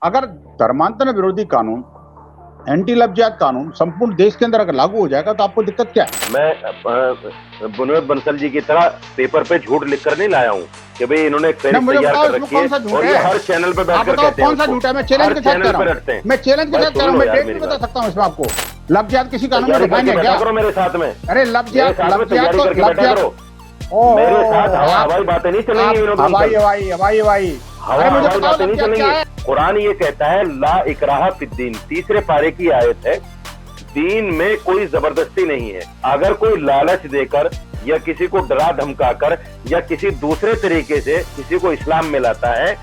अगर धर्मांतरण विरोधी कानून, एंटी लफ्ज़ियात कानून संपूर्ण देश के अंदर अगर लागू हो जाएगा तो आपको दिक्कत क्या है? मैं बुनवेद बंसल जी की तरह पेपर पे झूठ लिखकर नहीं लाया हूँ कि भाई इन्होंने एक ना फहरिस्त मुझे तैयार बताओ कर इसमें रखी है कौन-सा झूठ और ये है? हर चैनल पे आप बैठकर बताओ कहते हैं कौन-सा उसको, झूठ है? मैं चैलेंज हर के साथ कह चैनल रहा पे हूँ। रटते हैं। मैं चैलेंज के भाई साथ कह सुन रहा हूँ, लो मैं यार डेट भी मेरी बता बात, सकता हूँ इसमें आपको। लफ्ज़ियात किसी कानून में तैयारी डिफाइन करके है बैठा क्या? करो मेरे साथ में, अरे मेरे लफ्ज़ियात साथ में लफ्ज़ियात तैयारी तो करके बैठा लफ्ज़ियात करो। मेरे साथ ओह! हवा आप हवाई बातें नहीं चलेंगी आप विनोद हवाई, बंसल, हवाई, हवाई, हवाई। हवा अरे मुझे हवाई बताओ बातें नहीं लफ्ज़ियात क्या चलेंगी। है? कुरान ये कहता है ला इकराहा फिद्दीन, तीसरे पारे की आयत है, दीन में कोई जबरदस्ती नहीं है। अगर कोई लालच देकर या किसी को डरा धमकाकर या किसी दूसरे तरीके से किसी को इस्लाम में लाता है,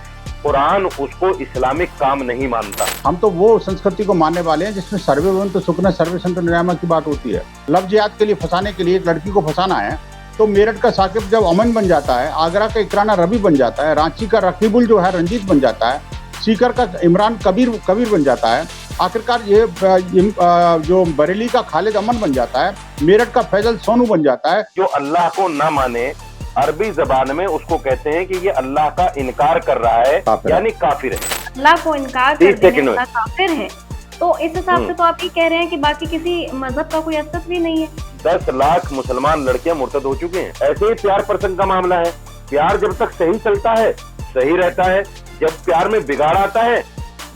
कुरान उसको इस्लामिक काम नहीं मानता। हम तो वो संस्कृति को मानने वाले हैं जिसमें सर्वे भवन्तु सुखिनः सर्वे सन्तु निरामया की बात होती है। लफ्ज़ियात के लिए फँसाने के लिए एक लड़की को फँसाना है, तो मेरठ का साकिब जब अमन बन जाता है, आगरा का इकराना रवि बन जाता है, रांची का रकीबुल जो है रंजीत बन जाता है, सीकर का इमरान कबीर बन जाता है, आखिरकार जो बरेली का खालिद अमन बन जाता है, मेरठ का फैजल सोनू बन जाता है। जो अल्लाह को ना माने, अरबी जबान में उसको कहते हैं कि ये अल्लाह का इनकार कर रहा है, काफिर है। यानी काफिर है। अल्लाह को इनकार कर 30 देने सेकंड में वाला काफिर है। तो इस हिसाब से तो आप ये कह रहे हैं कि बाकी किसी मजहब का कोई अस्तित्व ही नहीं है। 10 लाख मुसलमान लड़कियां मुर्तद हो चुके हैं। ऐसे ही प्यार प्रसंग का मामला है। प्यार जब तक सही चलता है, सही रहता है, जब प्यार में बिगाड़ आता है,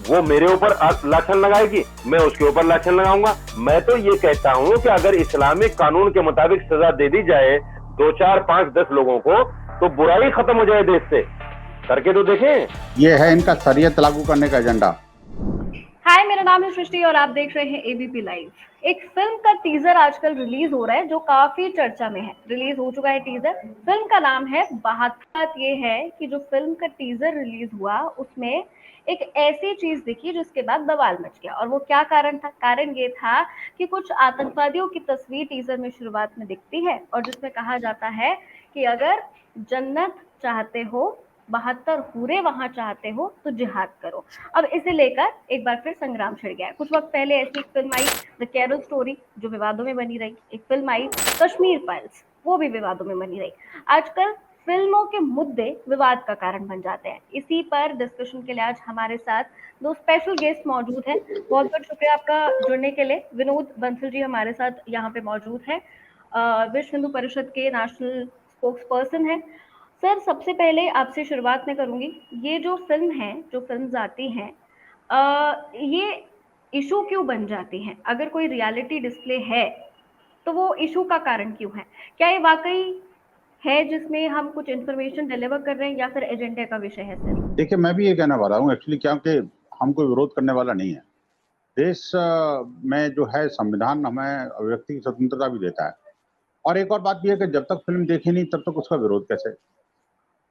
वो मेरे ऊपर लाछन लगाएगी, मैं उसके ऊपर लाछन लगाऊंगा। मैं तो ये कहता हूं कि अगर इस्लामिक कानून के मुताबिक सजा दे दी जाए 2, 4, 5, 10 लोगों को, तो बुराई खत्म हो जाए देश से। करके तो देखें। ये है इनका शरीयत लागू करने का एजेंडा। हाय, मेरा नाम है सृष्टि और आप देख रहे हैं एबीपी लाइव। एक फिल्म का टीजर आजकल रिलीज हो रहा है जो काफी चर्चा में है। रिलीज हो चुका है टीजर। फिल्म का नाम है बहादुर। बात ये है कि जो फिल्म का टीजर रिलीज हुआ उसमें एक ऐसी चीज दिखी जिसके बाद बवाल मच गया। और वो क्या कारण था? कारण ये था कि कुछ आतंकवादियों की तस्वीर टीजर में शुरुआत में दिखती है और जिसमें कहा जाता है कि अगर जन्नत चाहते हो, 72 हूरे वहां चाहते हो तो जिहाद करो। अब इसे लेकर एक बार फिर संग्राम छिड़ गया है। कुछ वक्त पहले ऐसी एक फिल्म आई द कैरल स्टोरी जो विवादों में बनी रही। एक फिल्म आई कश्मीर फाइल्स, वो भी विवादों में बनी रही। आजकल फिल्मों के मुद्दे विवाद का कारण बन जाते हैं। इसी पर डिस्कशन के लिए आज हमारे साथ दो स्पेशल गेस्ट मौजूद हैं। बहुत बहुत शुक्रिया आपका जुड़ने के लिए। विनोद बंसल जी हमारे साथ यहाँ पे मौजूद हैं, विश्व हिंदू परिषद के नेशनल स्पोक्स पर्सन है। सर, सबसे पहले आपसे शुरुआत मैं करूंगी। ये जो फिल्म है, जो फिल्म्स आती हैं, ये इशू क्यों बन जाती हैं? अगर कोई रियलिटी डिस्प्ले है तो वो इशू का कारण क्यों है? क्या ये वाकई है जिसमें हम कुछ इंफॉर्मेशन डिलीवर कर रहे हैं या फिर एजेंडे का विषय है सर? देखिए, मैं भी ये कहने वाला हूँ एक्चुअली क्या कि हम कोई विरोध करने वाला नहीं है। देश में जो है संविधान हमें अभिव्यक्ति की स्वतंत्रता भी देता है। और एक और बात ये है कि जब तक फ़िल्म देखी नहीं तब तक उसका विरोध कैसे?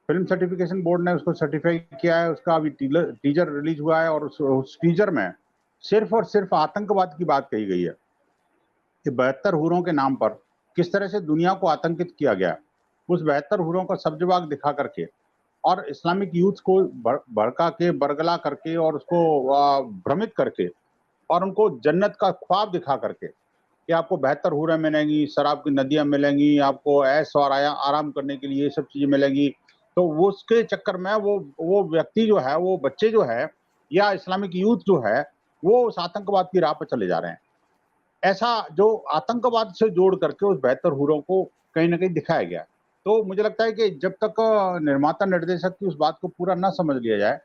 फ़िल्म सर्टिफ़िकेशन बोर्ड ने उसको सर्टिफ़ाई किया है, उसका अभी टीज़र रिलीज़ हुआ है और उस टीज़र में सिर्फ़ और सिर्फ़ आतंकवाद की बात कही गई है कि 72 हूरों के नाम पर किस तरह से दुनिया को आतंकित किया गया। उस 72 हूरों का सब्ज़बाग दिखा करके और इस्लामिक यूथ को भड़का के, बरगला करके और उसको भ्रमित करके और उनको जन्नत का ख्वाब दिखा करके कि आपको 72 हूरें मिलेंगी, शराब की नदियाँ मिलेंगी, आपको ऐश और आराम करने के लिए ये सब चीज़ें मिलेंगी। तो वो उसके चक्कर में वो व्यक्ति जो है, वो बच्चे जो है या इस्लामिक यूथ जो है, वो उस आतंकवाद की राह पे चले जा रहे हैं। ऐसा जो आतंकवाद से जोड़ करके उस 72 हूरों को कहीं न कहीं दिखाया गया है। तो मुझे लगता है कि जब तक निर्माता निर्देशक की उस बात को पूरा ना समझ लिया जाए,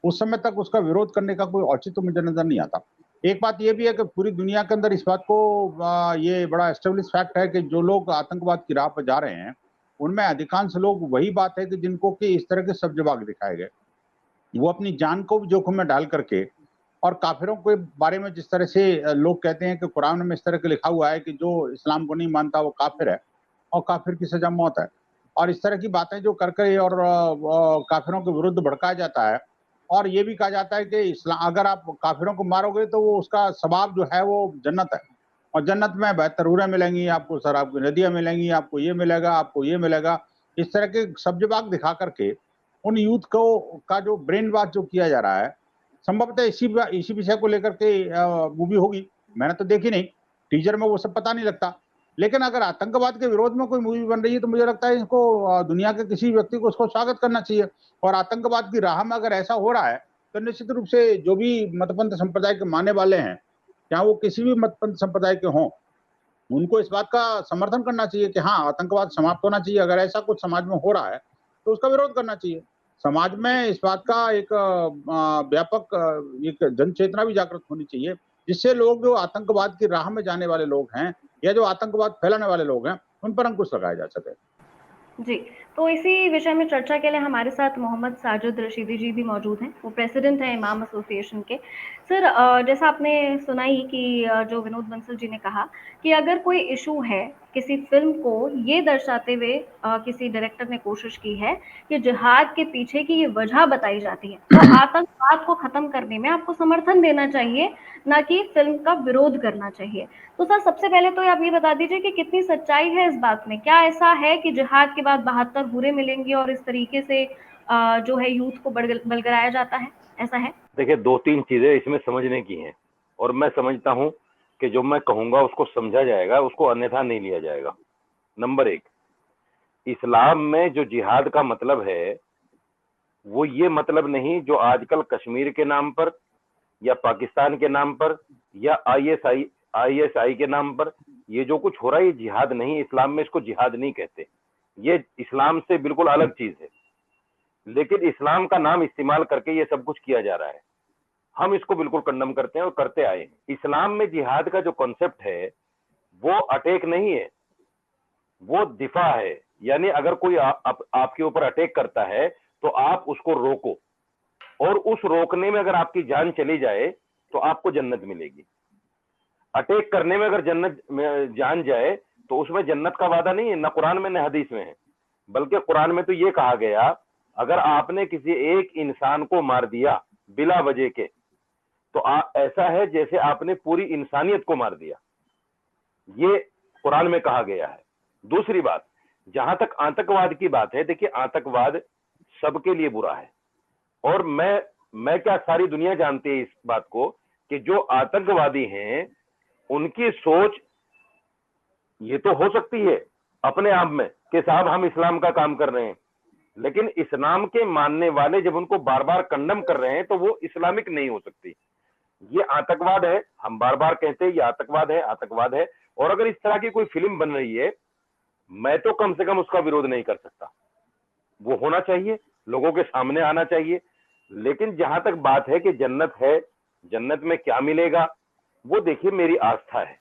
उस समय तक उसका विरोध करने का कोई औचित्य तो मुझे नज़र नहीं आता। एक बात ये भी है कि पूरी दुनिया के अंदर इस बात को ये बड़ा एस्टेब्लिश फैक्ट है कि जो लोग आतंकवाद की राह पर जा रहे हैं, उनमें अधिकांश लोग वही बात है कि जिनको कि इस तरह के सब्ज़बाग दिखाए गए। वो अपनी जान को भी जोखिम में डाल करके और काफ़िरों के बारे में जिस तरह से लोग कहते हैं कि कुरान में इस तरह के लिखा हुआ है कि जो इस्लाम को नहीं मानता वो काफ़िर है और काफ़िर की सज़ा मौत है। और इस तरह की बातें जो कर के और काफ़िरों के विरुद्ध भड़काया जाता है और ये भी कहा जाता है कि अगर आप काफ़िरों को मारोगे तो वो उसका सवाब जो है वो जन्नत है और जन्नत में बेहतर हूरें मिलेंगी, आपको शराब की नदियाँ मिलेंगी, आपको ये मिलेगा, आपको ये मिलेगा। इस तरह के सब्ज़बाग दिखा कर के उन यूथ को का जो ब्रेन वॉश जो किया जा रहा है, संभवतः इसी विषय को लेकर के मूवी होगी। मैंने तो देखी नहीं, टीज़र में वो सब पता नहीं लगता। लेकिन अगर आतंकवाद के विरोध में कोई मूवी बन रही है तो मुझे लगता है इसको दुनिया के किसी व्यक्ति को उसको स्वागत करना चाहिए और आतंकवाद की राह में अगर ऐसा हो रहा है, तो निश्चित रूप से जो भी मतपंथ संप्रदाय के मानने वाले हैं, चाहे वो किसी भी मतपंथ संप्रदाय के हों, उनको इस बात का समर्थन करना चाहिए कि हाँ, आतंकवाद समाप्त होना चाहिए। अगर ऐसा कुछ समाज में हो रहा है तो उसका विरोध करना चाहिए। समाज में इस बात का एक व्यापक एक जन चेतना भी जागृत होनी चाहिए, जिससे लोग जो आतंकवाद की राह में जाने वाले लोग हैं या जो आतंकवाद फैलाने वाले लोग हैं, उन पर अंकुश लगाया जा सके। जी, तो इसी विषय में चर्चा के लिए हमारे साथ मोहम्मद साजिद रशीदी जी भी मौजूद हैं। वो प्रेसिडेंट हैं इमाम एसोसिएशन के। सर, जैसा आपने सुना ही कि जो विनोद बंसल जी ने कहा कि अगर कोई इशू है, किसी फ़िल्म को ये दर्शाते हुए किसी डायरेक्टर ने कोशिश की है कि जिहाद के पीछे की ये वजह बताई जाती है, तो आतंकवाद को ख़त्म करने में आपको समर्थन देना चाहिए, ना कि फ़िल्म का विरोध करना चाहिए। तो सर, सबसे पहले तो आप ये बता दीजिए कि कितनी सच्चाई है इस बात में? क्या ऐसा है कि जिहाद के बाद 72 हूरें मिलेंगी और इस तरीके से जो है यूथ को बलगराया जाता है, ऐसा है? देखिए, 2-3 चीजें इसमें समझने की हैं, और मैं समझता हूं कि जो मैं कहूंगा उसको समझा जाएगा, उसको अन्यथा नहीं लिया जाएगा। नंबर 1, इस्लाम में जो जिहाद का मतलब है वो ये मतलब नहीं जो आजकल कश्मीर के नाम पर या पाकिस्तान के नाम पर या आईएसआई के नाम पर ये जो कुछ हो रहा है, ये जिहाद नहीं। इस्लाम में इसको जिहाद नहीं कहते, ये इस्लाम से बिल्कुल अलग चीज है। लेकिन इस्लाम का नाम इस्तेमाल करके ये सब कुछ किया जा रहा है, हम इसको बिल्कुल कंडम करते हैं और करते आए हैं। इस्लाम में जिहाद का जो कॉन्सेप्ट है वो अटैक नहीं है, वो दिफा है। यानी अगर कोई आपके ऊपर अटैक करता है तो आप उसको रोको, और उस रोकने में अगर आपकी जान चली जाए तो आपको जन्नत मिलेगी। अटैक करने में अगर जन्नत में जान जाए तो उसमें जन्नत का वादा नहीं है, ना कुरान में न हदीस में है। बल्कि कुरान में तो ये कहा गया, अगर आपने किसी एक इंसान को मार दिया बिला वजह के तो ऐसा है जैसे आपने पूरी इंसानियत को मार दिया, ये कुरान में कहा गया है। दूसरी बात, जहां तक आतंकवाद की बात है, देखिए आतंकवाद सबके लिए बुरा है, और मैं क्या सारी दुनिया जानती है इस बात को कि जो आतंकवादी हैं उनकी सोच ये तो हो सकती है अपने आप में कि साहब हम इस्लाम का काम कर रहे हैं, लेकिन इस्लाम के मानने वाले जब उनको बार बार कंडम कर रहे हैं तो वो इस्लामिक नहीं हो सकती। ये आतंकवाद है, हम बार बार कहते हैं ये आतंकवाद है, आतंकवाद है। और अगर इस तरह की कोई फिल्म बन रही है, मैं तो कम से कम उसका विरोध नहीं कर सकता, वो होना चाहिए, लोगों के सामने आना चाहिए। लेकिन जहां तक बात है कि जन्नत है, जन्नत में क्या मिलेगा, वो देखिए मेरी आस्था है।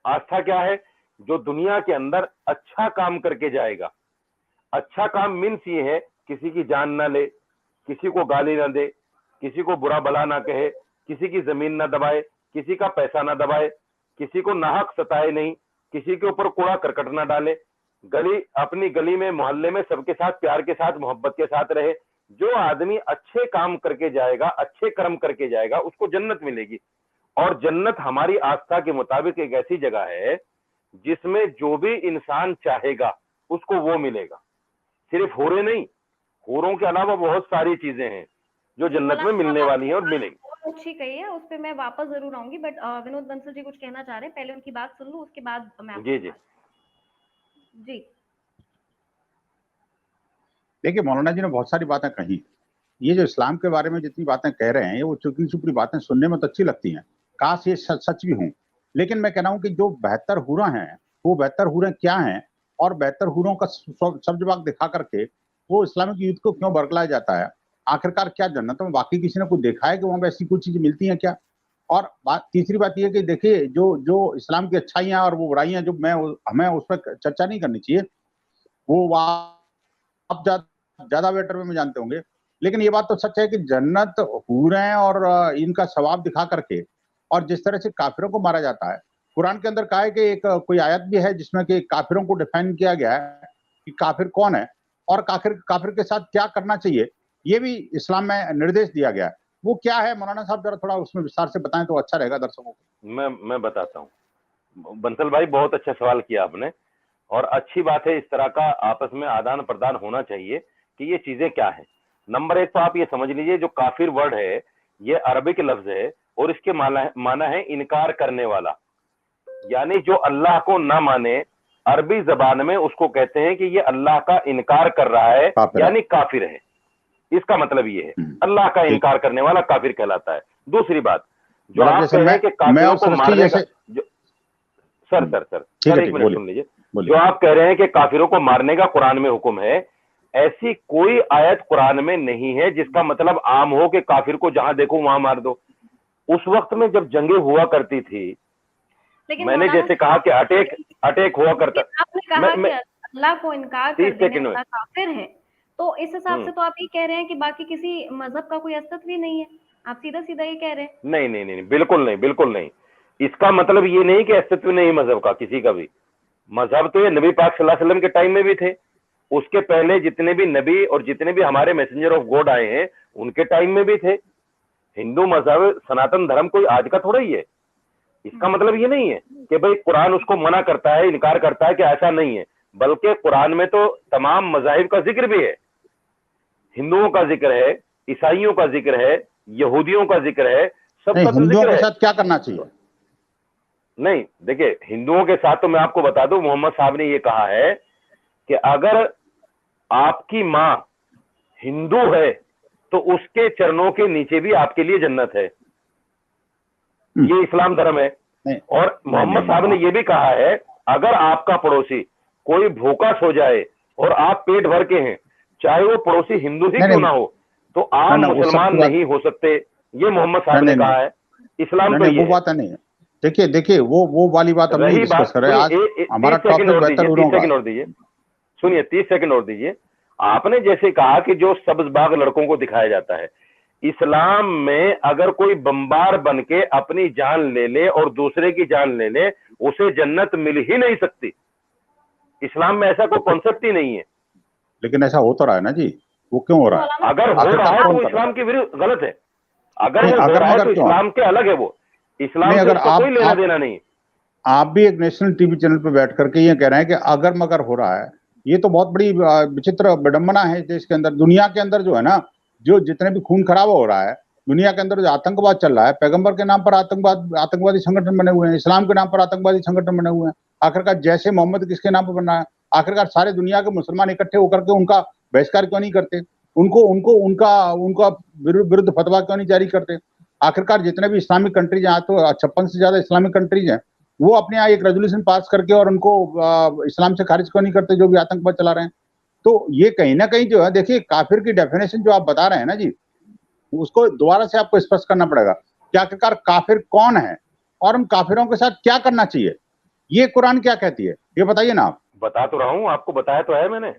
आस्था क्या है? जो दुनिया के अंदर अच्छा काम करके जाएगा। अच्छा काम मीन्स ये है किसी की जान ना ले, किसी को गाली ना दे, किसी को बुरा भला ना कहे, किसी की जमीन ना दबाए, किसी का पैसा ना दबाए, किसी को नाहक सताए नहीं, किसी के ऊपर कूड़ा करकट ना डाले, अपनी गली में मोहल्ले में सबके साथ प्यार के साथ मोहब्बत के साथ रहे। जो आदमी अच्छे काम करके जाएगा, अच्छे कर्म करके जाएगा, उसको जन्नत मिलेगी। और जन्नत हमारी आस्था के मुताबिक एक ऐसी जगह है जिसमें जो भी इंसान चाहेगा उसको वो मिलेगा। सिर्फ हूरें नहीं, हूरों के अलावा बहुत सारी चीजें हैं जो जन्नत में मिलने वाली हैं और मिलेंगी। बहुत अच्छी कही है, उस पे मैं वापस जरूर आऊंगी, बट विनोद बंसल जी कुछ कहना चाह रहे हैं, पहले उनकी बात सुन लूं, उसके बाद मैं जी जी जी। देखिए, मौलाना जी ने बहुत सारी बातें कही। ये जो इस्लाम के बारे में जितनी बातें कह रहे हैं, वो चुपड़ी चुपड़ी बातें सुनने में तो अच्छी लगती हैं, काश ये सच भी हों। लेकिन मैं कह रहा हूं कि जो बेहतर हूरें हैं, वो बेहतर हूरें क्या हैं, और बेहतर हूरों का सब जवाब दिखा करके वो इस्लामिक यूथ को क्यों बरगलाया जाता है? आखिरकार क्या जन्नत में वाकई किसी ने कुछ देखा है कि वहां ऐसी कुछ चीजें मिलती हैं क्या? और तीसरी बात यह कि देखिए, जो इस्लाम की अच्छाइयां और वो बुराइयां, जो हमें उस पर चर्चा नहीं करनी चाहिए, वो आप ज्यादा बेटर वे में जानते होंगे। लेकिन ये बात तो सच है कि जन्नत हूरें और इनका सवाब दिखा करके, और जिस तरह से काफिरों को मारा जाता है, कुरान के अंदर कहा है कि एक कोई आयत भी है जिसमें कि काफिरों को डिफाइन किया गया है कि काफिर कौन है और काफिर के साथ क्या करना चाहिए, ये भी इस्लाम में निर्देश दिया गया है। वो क्या है मौलाना साहब, जरा थोड़ा उसमें विस्तार से बताएं तो अच्छा रहेगा दर्शकों को। मैं बताता हूँ। बंसल भाई, बहुत अच्छा सवाल किया आपने, और अच्छी बात है, इस तरह का आपस में आदान प्रदान होना चाहिए कि ये चीजें क्या है। नंबर 1 तो आप ये समझ लीजिए, जो काफिर वर्ड है ये अरबिक लफ्ज है और इसके माना है इनकार करने वाला। यानी जो अल्लाह को ना माने, अरबी जबान में उसको कहते हैं कि ये अल्लाह का इनकार कर रहा है, यानी काफिर है। इसका मतलब ये है हम्म, अल्लाह का ठीक इनकार करने वाला काफिर कहलाता है। दूसरी बात, जो मतलब आप जैसे कह रहे हैं कि मैं काफिरों और को सृष्टि मारने का जैसे सर हम्म, सर सर ठीक सर है, एक ठीक, मिनट बोलिए सुन लीजिए। बोलिए। जो आप कह रहे हैं कि काफिरों को मारने का कुरान में हुक्म है, ऐसी कोई आयत कुरान में नहीं है जिसका मतलब आम हो कि काफिर को जहां देखो वहां मार दो। उस वक्त में जब जंगें हुआ करती थी, लेकिन मैंने मौलाना जैसे कहा कि अटैक अटैक हुआ करता। लेकिन आपने कहा कि मैं अल्लाह को इनकार कर 30 देने सेकंड में वाला काफिर है, तो इस हिसाब हम्म से तो आप ये कह रहे हैं कि बाकी किसी मजहब का कोई अस्तित्व ही नहीं है। आप सीधा सीधा ये कह रहे हैं। नहीं नहीं नहीं, बिल्कुल नहीं, बिल्कुल नहीं। इसका मतलब ये नहीं कि अस्तित्व नहीं मजहब का किसी का भी। मजहब तो ये नबी पाक सल्लल्लाहु अलैहि वसल्लम के टाइम में भी थे, उसके पहले जितने भी नबी और जितने भी हमारे मैसेंजर ऑफ गॉड आए हैं उनके टाइम में भी थे। हिंदू मजहब सनातन धर्म कोई आज का थोड़ा ही है। इसका मतलब ये नहीं है कि भाई कुरान उसको मना करता है, इनकार करता है, कि ऐसा नहीं है, बल्कि कुरान में तो तमाम मजाहिब का जिक्र भी है। हिंदुओं का जिक्र है, ईसाइयों का जिक्र है, यहूदियों का जिक्र है, नहीं, सबका तो हिंदुओं जिक्र के है। साथ क्या करना चाहिए? नहीं देखिए, हिंदुओं के साथ तो मैं आपको बता दूं, मोहम्मद साहब ने ये कहा है कि अगर आपकी मां हिंदू है तो उसके चरणों के नीचे भी आपके लिए जन्नत है। ये इस्लाम धर्म है। नहीं और नहीं मोहम्मद नहीं, साहब ने नहीं, यह भी कहा है, अगर आपका पड़ोसी कोई भूखा सो जाए और आप पेट भर के हैं, चाहे वो पड़ोसी हिंदू ही नहीं, क्यों नहीं, ना हो, तो नहीं, आप नहीं, वो मुसलमान सबकी बात नहीं हो सकते। ये मोहम्मद नहीं, साहब ने नहीं, नहीं, कहा है। इस्लाम नहीं, तो नहीं, ये वो है। बात नहीं है। देखिए देखिए, वो वाली बात हम नहीं रही डिस्कस बात, कर रहे सुनिए, आज। हमारा 30 सेकंड टॉपिक और बेहतर दीजिए, 30 होगा। सेकंड और दीजिए, सुनिए, 30 सेकंड और दीजिए। आपने जैसे कहा कि जो सब्ज बाग लड़कों को दिखाया जाता है, इस्लाम में अगर कोई बम्बार बन के अपनी जान ले ले और दूसरे की जान ले ले, उसे जन्नत मिल ही नहीं सकती। इस्लाम में ऐसा कोई कॉन्सेप्ट ही नहीं है। लेकिन ऐसा हो तो रहा है ना जी, वो क्यों हो रहा है? मौलाना अगर हो रहा आखिरकार है तो कौन वो कर रहा है? इस्लाम के विरुद्ध गलत है। अगर नहीं, वो हो अगर रहा है मगर तो क्यों? इस्लाम के अलग है, वो नहीं, इस्लाम से अगर उसका कोई लेना आप देना नहीं है। आप भी एक नेशनल टीवी चैनल पे बैठ करके ये कह रहे हैं कि अगर मगर हो रहा है, ये तो बहुत बड़ी विचित्र विडंबना है देश के अंदर। दुनिया के अंदर जो है ना, जो जितने भी खून खराबा हो रहा है, दुनिया के अंदर जो आतंकवाद चल रहा है, पैगंबर के नाम पर आतंकवादी संगठन बने हुए हैं, इस्लाम के नाम पर आतंकवादी संगठन बने हुए हैं। आखिरकार जैसे मोहम्मद किसके नाम पर बन रहा है? आखिरकार सारे दुनिया के मुसलमान इकट्ठे होकर के उनका बहिष्कार क्यों नहीं करते? उनको उनको उनका उनका विरुद्ध फतवा क्यों नहीं जारी करते? आखिरकार जितने भी इस्लामिक कंट्रीज हैं, तो 56 से ज्यादा इस्लामिक कंट्रीज हैं, वो अपने यहाँ एक रेजोल्यूशन पास करके और उनको इस्लाम से खारिज क्यों नहीं करते, जो भी आतंकवाद चला रहे हैं? तो ये कहीं ना कहीं जो है, देखिए, काफिर की डेफिनेशन जो आप बता रहे हैं ना जी, उसको दोबारा से आपको स्पष्ट करना पड़ेगा कि आखिरकार काफिर कौन है और उन काफिरों के साथ क्या करना चाहिए। ये कुरान क्या कहती है, ये बताइए ना आप। बता तो रहा हूं, आपको बताया तो है मैंने।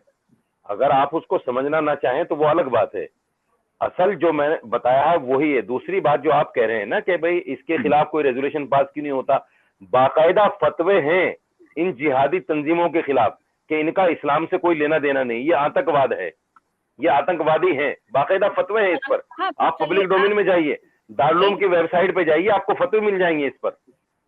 अगर आप उसको समझना ना चाहें तो वो अलग बात है। असल जो मैंने बताया है वही है। दूसरी बात जो आप कह रहे हैं ना कि भाई इसके खिलाफ कोई रेजोल्यूशन पास क्यों नहीं होता, बाकायदा फतवे हैं इन जिहादी तंजीमों के खिलाफ कि इनका इस्लाम से कोई लेना देना नहीं, ये आतंकवाद है, ये आतंकवादी हैं, बाकायदा फतवे हैं इस पर। हाँ, आप चलिए, पब्लिक डोमेन में जाइए, दारुल की वेबसाइट पे जाइए, आपको फतवे मिल जाएंगे इस पर।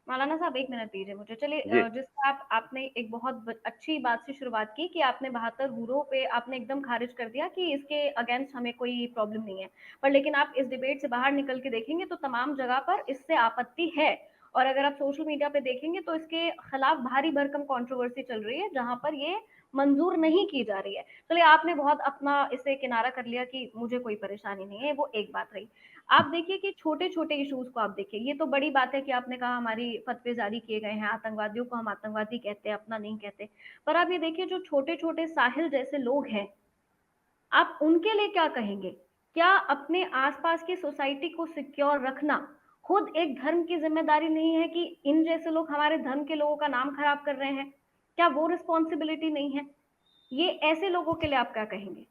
मौलाना साहब एक मिनट दीजिए मुझे। चलिए, जी जिससे आपने एक बहुत अच्छी बात से शुरुआत की कि आपने 72 हूरों पे आपने एकदम खारिज कर दिया कि इसके अगेंस्ट हमें कोई प्रॉब्लम नहीं है। पर लेकिन आप इस डिबेट से बाहर निकल के देखेंगे तो तमाम जगह पर इससे आपत्ति है। और अगर आप सोशल मीडिया पे देखेंगे तो इसके खिलाफ भारी भरकम कंट्रोवर्सी चल रही है, जहां पर ये मंजूर नहीं की जा रही है। चलिए, आपने बहुत अपना इसे किनारा कर लिया कि मुझे कोई परेशानी नहीं है, वो एक बात रही। आप देखिए कि छोटे छोटे इश्यूज को आप देखिए, ये तो बड़ी बात है कि आपने कहा हमारी फतवे जारी किए गए हैं, आतंकवादियों को हम आतंकवादी कहते हैं, अपना नहीं कहते। पर आप ये देखिए, जो छोटे छोटे साहिल जैसे लोग हैं, आप उनके लिए क्या कहेंगे? क्या अपने आसपास की सोसाइटी को सिक्योर रखना खुद एक धर्म की जिम्मेदारी नहीं है कि इन जैसे लोग हमारे धर्म के लोगों का नाम खराब कर रहे हैं? क्या वो रिस्पॉन्सिबिलिटी नहीं है? ये ऐसे लोगों के लिए आप क्या कहेंगे?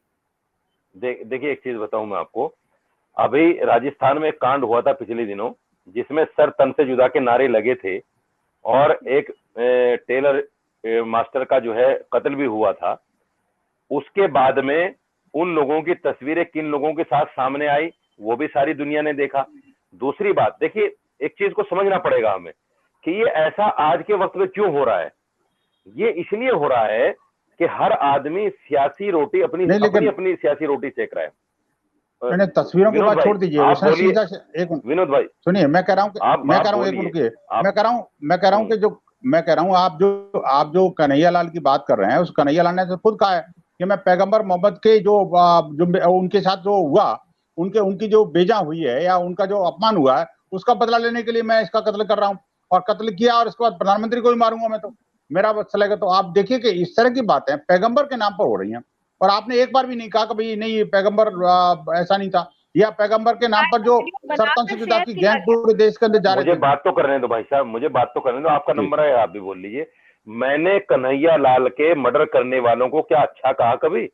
देखिए, एक चीज बताऊं मैं आपको। अभी राजस्थान में एक कांड हुआ था पिछले दिनों, जिसमें सर तन से जुदा के नारे लगे थे और एक टेलर मास्टर का जो है कत्ल भी हुआ था। उसके बाद में उन लोगों की तस्वीरें किन लोगों के साथ सामने आई, वो भी सारी दुनिया ने देखा। दूसरी बात देखिए, एक चीज को समझना पड़ेगा हमें कि ये ऐसा आज के वक्त में क्यों हो रहा है। ये इसलिए हो रहा है कि हर आदमी सियासी रोटी अपनी नहीं, अपनी लेकिन अपनी सियासी रोटी सेक रहा है। मैंने तस्वीरों की विनोद बात भाई, छोड़ दीजिए, आप उसने बोलिए। सीधा से एक मिनट विनोद भाई, सुनिए, मैं कह रहा हूँ आप एक मिनट बोलिए। रुकिए। आप मैं कह रहा हूँ कि जो मैं कह रहा हूँ, आप जो कन्हैया लाल की बात कर रहे हैं, उस कन्हैया लाल ने तो खुद कहा है कि मैं पैगंबर मोहम्मद के जो उनके साथ जो हुआ, उनकी जो बेजा हुई है या उनका जो अपमान हुआ है, उसका बदला लेने के लिए मैं इसका कत्ल कर रहा हूं, और कत्ल किया और इसके बाद प्रधानमंत्री को भी मारूंगा मैं, तो मेरा बस चलेगा। तो आप देखिए कि इस तरह की बातें पैगंबर के नाम पर हो रही हैं, और आपने एक बार भी नहीं कहा कि भाई नहीं, ये पैगंबर ऐसा नहीं था, या पैगंबर के नाम पर जो सरपंच जुदा की गैंग पूरे देश के अंदर जा रहे थे। मुझे बात तो करने दो भाई साहब, मुझे बात तो करने दो। आपका नंबर है, आप भी बोल लीजिए। मैंने कन्हैया लाल के मर्डर करने वालों को क्या अच्छा कहा कभी?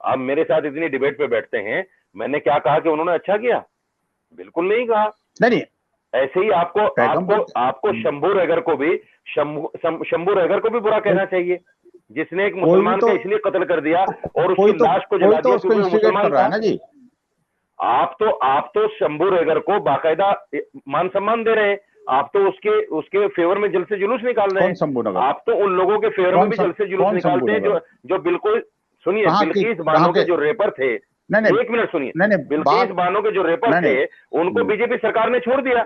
आप मेरे साथ इतनी डिबेट पे बैठते हैं, मैंने क्या कहा कि उन्होंने अच्छा किया? बिल्कुल नहीं कहा। नहीं, ऐसे ही आपको शंभू रेगर को भी शंभू रेगर को भी बुरा कहना चाहिए, जिसने एक मुसलमान का इसलिए कत्ल कर दिया और उसकी लाश को जला दिया क्योंकि वो मुसलमान था ना जी। आप तो शंभू रेगर को बाकायदा मान सम्मान दे रहे हैं, आप तो उसके फेवर में जलसे जुलूस निकाल रहे हैं। आप तो उन लोगों के फेवर में भी जलसे जुलूस निकालते हैं जो बिल्कुल, सुनिए, बिल्किस बानो के जो रेपर थे, एक मिनट सुनिए, बिल्किस बानो के जो रेपर थे उनको बीजेपी सरकार ने छोड़ दिया।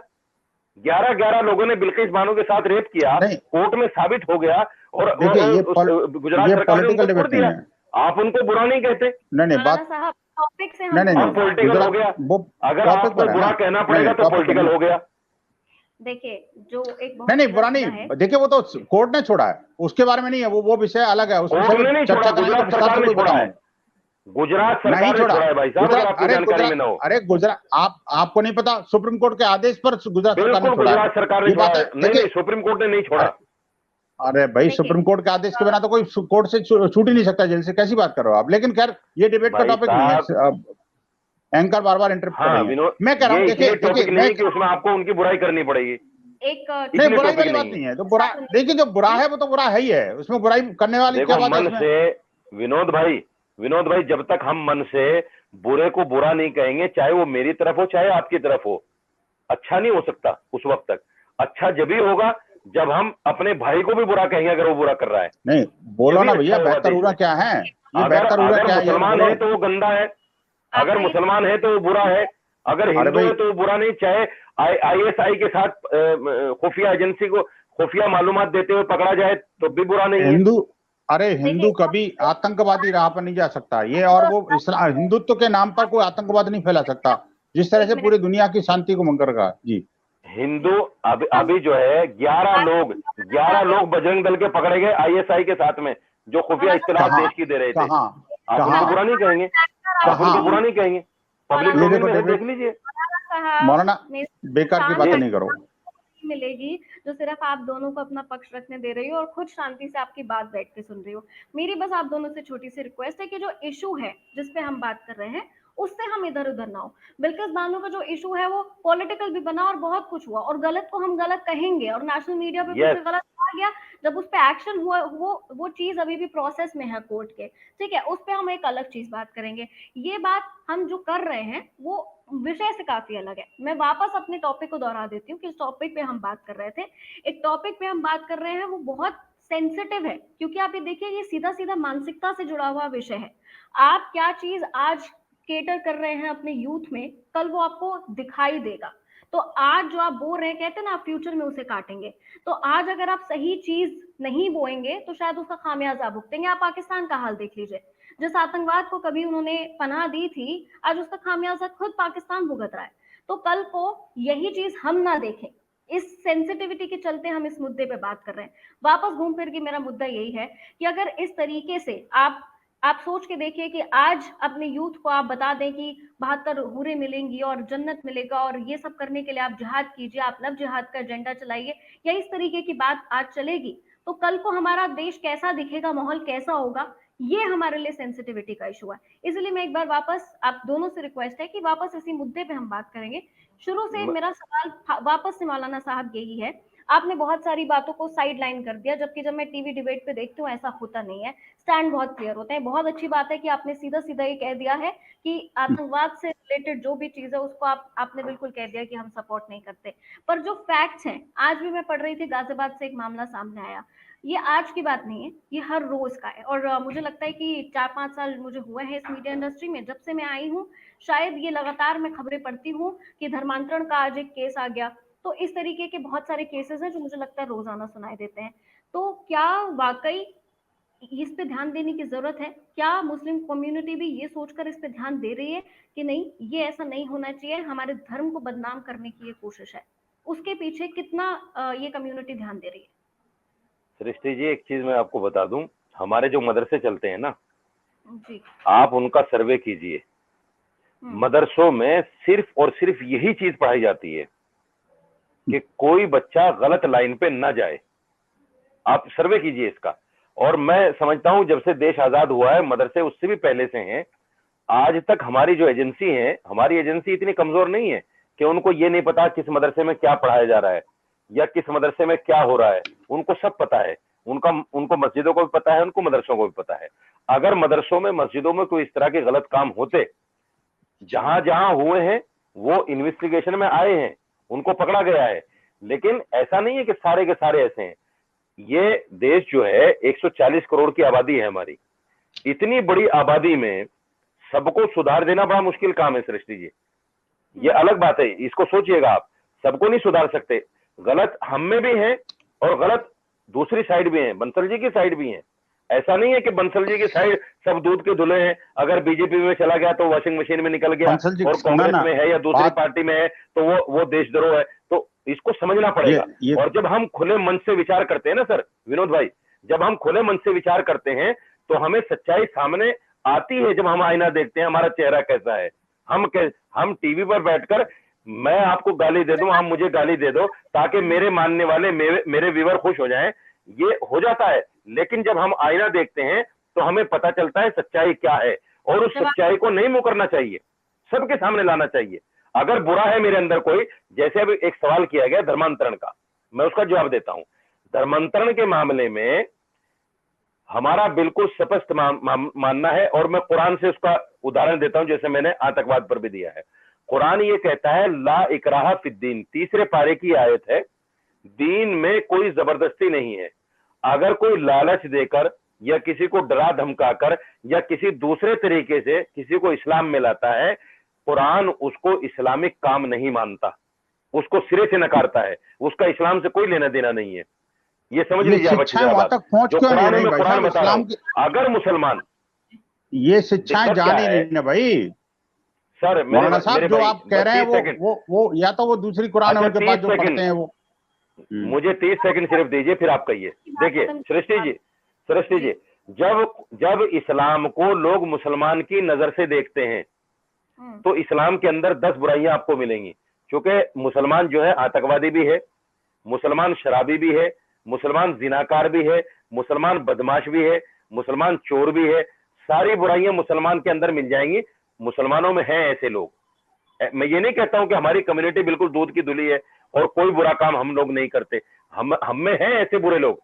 11 लोगों ने बिल्किस बानो के साथ रेप किया, कोर्ट में साबित हो गया, और गुजरात सरकार ने उनको छोड़ दिया। आप उनको बुरा नहीं कहते? नहीं, बात टॉपिक से हम पॉलिटिकल हो गया। अगर आपको बुरा कहना पड़ेगा तो पॉलिटिकल हो गया। देखिए, जो एक नहीं बुरा नहीं, देखिए वो तो कोर्ट ने छोड़ा है, उसके बारे में नहीं है, वो विषय अलग है। उसमें नहीं छोड़ा, गुजरात सरकार ने छोड़ा है। गुजरात सरकार ने छोड़ा है भाई साहब, अगर आपकी जानकारी में ना हो। अरे गुजरात, आपको नहीं पता, सुप्रीम कोर्ट के आदेश पर गुजरात सरकार ने छोड़ा। गुजरात सरकार ने छोड़ा है। नहीं, सुप्रीम कोर्ट ने नहीं छोड़ा। अरे भाई, सुप्रीम कोर्ट के आदेश के बिना तो कोई कोर्ट से छूट ही नहीं सकता जेल से, कैसी बात कर रहे हो आप? लेकिन खैर, ये डिबेट का टॉपिक नहीं है, एंकर बार इंटरप्ट कर रही है। मैं कह रहा हूँ, देखिए उसमें आपको उनकी बुराई करनी पड़ेगी। नहीं, बुराई वाली बात नहीं है, तो बुरा, देखिए जो बुरा है वो तो बुरा है ही है, उसमें बुराई करने वाली क्या बात है? मन से विनोद भाई, जब तक हम मन से बुरे को बुरा नहीं कहेंगे, चाहे वो मेरी तरफ हो चाहे आपकी तरफ हो, अच्छा नहीं हो सकता उस वक्त तक। अच्छा जब ही होगा जब हम अपने भाई को भी बुरा कहेंगे अगर वो बुरा कर रहा है। नहीं बोलो ना भैया, बेहतर बुरा क्या है? अगर मुसलमान है तो वो गंदा है, अगर मुसलमान है तो वो बुरा है, अगर हिंदू है तो वो बुरा नहीं। चाहे ISI के साथ खुफिया एजेंसी को खुफिया मालूमात देते हुए पकड़ा जाए तो भी बुरा नहीं है। हिंदू कभी आतंकवादी राह पर नहीं जा सकता, ये और वो हिंदुत्व के नाम पर कोई आतंकवाद नहीं फैला सकता, जिस तरह से पूरी दुनिया की शांति को मंग कर जी। हिंदू अभी जो है 11 लोग बजरंग दल के पकड़े गए ISI के साथ में, जो खुफिया इत्तलात देश की दे रहे थे। आप उनको बुरा नहीं कहेंगे, आप उनको बुरा नहीं कहेंगे। पब्लिक में देख लीजिए। मौलाना, बेकार की बातें नहीं करो। मिलेगी जो सिर्फ आप दोनों को अपना पक्ष रखने दे रही हो और खुद शांति से आपकी बात बैठ के सुन रही हो। मेरी बस आप दोनों से छोटी सी रिक्वेस्ट है कि जो इशू है जिसपे हम बात कर रहे हैं उससे हम इधर उधर ना हो। बिल्किस बानो का जो इशू है वो पॉलिटिकल भी बना और बहुत कुछ हुआ, और गलत को हम गलत कहेंगे, और नेशनल मीडिया पे कुछ गलत आ गया, जब उस पे एक्शन हुआ वो चीज अभी भी प्रोसेस में है कोर्ट के, ठीक है, उस पे हम एक अलग चीज बात करेंगे। ये बात हम जो कर रहे हैं वो विषय से काफी अलग है। मैं वापस अपने टॉपिक को दोहरा देती हूँ कि इस टॉपिक पे हम बात कर रहे थे, एक टॉपिक पे हम बात कर रहे हैं वो बहुत सेंसिटिव है, क्योंकि आप ये देखिए ये सीधा सीधा मानसिकता से जुड़ा हुआ विषय है। आप क्या चीज आज केटर कर रहे हैं अपने यूथ में, कल वो आपको दिखाई देगा। तो आज जो आप बो रहे हैं, कहते हैं ना आप फ्यूचर में उसे काटेंगे, तो आज अगर आप सही चीज नहीं बोएंगे तो शायद उसका खामियाजा भुगतेंगे। आप पाकिस्तान का हाल देख लीजिए, जिस आतंकवाद को कभी उन्होंने पनाह दी थी, आज उसका खामियाजा खुद पाकिस्तान भुगत रहा है। तो कल को यही चीज हम ना देखें, इस सेंसिटिविटी के चलते हम इस मुद्दे पे बात कर रहे हैं। वापस घूम फिर के मेरा मुद्दा यही है कि अगर इस तरीके से आप सोच के देखिए कि आज अपने यूथ को आप बता दें कि 72 हूरें मिलेंगी और जन्नत मिलेगा और ये सब करने के लिए आप जिहाद कीजिए, आप लव जिहाद का एजेंडा चलाइए, या इस तरीके की बात आज चलेगी, तो कल को हमारा देश कैसा दिखेगा, माहौल कैसा होगा, ये हमारे लिए सेंसिटिविटी का इशू है। इसलिए मैं एक बार वापस आप दोनों से रिक्वेस्ट है कि वापस इसी मुद्दे पे हम बात करेंगे। शुरू से मेरा सवाल वापस से मौलाना साहब यही है, आपने बहुत सारी बातों को साइड लाइन कर दिया, जबकि जब मैं टीवी डिबेट पे देखती हूँ ऐसा होता नहीं है, स्टैंड बहुत क्लियर होते हैं। बहुत अच्छी बात है कि आपने सीधा सीधा ये कह दिया है कि आतंकवाद से रिलेटेड जो भी चीज है उसको आपने बिल्कुल कह दिया कि हम सपोर्ट नहीं करते। पर जो फैक्ट्स हैं, आज भी मैं पढ़ रही थी, गाजियाबाद से एक मामला सामने आया, ये आज की बात नहीं है, ये हर रोज का है। और मुझे लगता है कि 4-5 साल मुझे हुए हैं इस मीडिया इंडस्ट्री में, जब से मैं आई हूँ, शायद ये लगातार मैं खबरें पढ़ती हूँ कि धर्मांतरण का आज एक केस आ गया। तो इस तरीके के बहुत सारे केसेस हैं जो मुझे लगता है रोजाना सुनाई देते हैं। तो क्या वाकई इस पे ध्यान देने की जरूरत है? क्या मुस्लिम कम्युनिटी भी ये सोचकर इस पे ध्यान दे रही है कि नहीं, ये ऐसा नहीं होना चाहिए, हमारे धर्म को बदनाम करने की ये कोशिश है? उसके पीछे कितना ये कम्युनिटी ध्यान दे रही है? सृष्टि जी, एक चीज मैं आपको बता दूं, हमारे जो मदरसे चलते हैं ना, जी। आप उनका सर्वे कीजिए। मदरसों में सिर्फ और सिर्फ यही चीज पढ़ाई जाती है कि कोई बच्चा गलत लाइन पे ना जाए। आप सर्वे कीजिए इसका। और मैं समझता हूं जब से देश आजाद हुआ है, मदरसे उससे भी पहले से हैं, आज तक हमारी जो एजेंसी है, हमारी एजेंसी इतनी कमजोर नहीं है कि उनको ये नहीं पता किस मदरसे में क्या पढ़ाया जा रहा है या किस मदरसे में क्या हो रहा है। उनको सब पता है। उनको मस्जिदों को भी पता है, उनको मदरसों को भी पता है। अगर मदरसों में, मस्जिदों में कोई इस तरह के गलत काम होते, जहां जहां हुए हैं वो इन्वेस्टिगेशन में आए हैं, उनको पकड़ा गया है। लेकिन ऐसा नहीं है कि सारे के सारे ऐसे हैं। ये देश जो है 140 करोड़ की आबादी है हमारी। इतनी बड़ी आबादी में सबको सुधार देना बड़ा मुश्किल काम है सृष्टि जी। ये अलग बात है, इसको सोचिएगा आप। सबको नहीं सुधार सकते। गलत हम में भी है और गलत दूसरी साइड भी है, बंसल जी की साइड भी है। ऐसा नहीं है कि बंसल जी की साइड सब दूध के धुले हैं। अगर बीजेपी में चला गया तो वॉशिंग मशीन में निकल गया, और कांग्रेस में है या दूसरी पार्टी में है तो वो देशद्रोह है। तो इसको समझना पड़ेगा। और जब हम खुले मन से विचार करते हैं ना सर विनोद भाई, जब हम खुले मन से विचार करते हैं तो हमें सच्चाई सामने आती है। जब हम आईना देखते हैं हमारा चेहरा कैसा है। हम टीवी पर बैठकर, मैं आपको गाली दे दूं, आप मुझे गाली दे दो, ताकि मेरे मानने वाले, मेरे व्यूअर खुश हो जाएं, ये हो जाता है। लेकिन जब हम आईना देखते हैं तो हमें पता चलता है सच्चाई क्या है, और उस सच्चाई को नहीं मुकरना चाहिए, सबके सामने लाना चाहिए। अगर बुरा है मेरे अंदर कोई, जैसे अभी एक सवाल किया गया धर्मांतरण का, मैं उसका जवाब देता हूं। धर्मांतरण के मामले में हमारा बिल्कुल स्पष्ट मानना है, और मैं कुरान से उसका उदाहरण देता हूं, जैसे मैंने आतंकवाद पर भी दिया है। कुरान ये कहता है ला इकराहा फिद्दीन, तीसरे पारे की आयत है, दीन में कोई जबरदस्ती नहीं है। अगर कोई लालच देकर या किसी को डरा धमकाकर या किसी दूसरे तरीके से किसी को इस्लाम में लाता है, कुरान उसको इस्लामिक काम नहीं मानता, उसको सिरे से नकारता है। उसका इस्लाम से कोई लेना देना नहीं है। ये समझ लीजिए आप अच्छी बात। जो कुरान में कुरान बता रहा हूं, अगर मुसलमान ये शिक्षाएं जाने नहीं ना भाई सर, मौलाना साहब, जो आप कह रहे हैं वो या तो वो दूसरी कुरान है उनके पास जो पढ़ते हैं वो। मुझे 30 सेकंड सिर्फ दीजिए, फिर आप कहिए। देखिए सृष्टि जी, जब इस्लाम को लोग मुसलमान की नजर से देखते हैं तो इस्लाम के अंदर 10 बुराइयां आपको मिलेंगी। क्योंकि मुसलमान जो है आतंकवादी भी है, मुसलमान शराबी भी है, मुसलमान जिनाकार भी है, मुसलमान बदमाश भी है, मुसलमान चोर भी है। सारी बुराइयां मुसलमान के अंदर मिल जाएंगी। मुसलमानों में हैं ऐसे लोग। मैं ये नहीं कहता हूं कि हमारी कम्युनिटी बिल्कुल दूध की धुली है और कोई बुरा काम हम लोग नहीं करते, हम में हैं ऐसे बुरे लोग।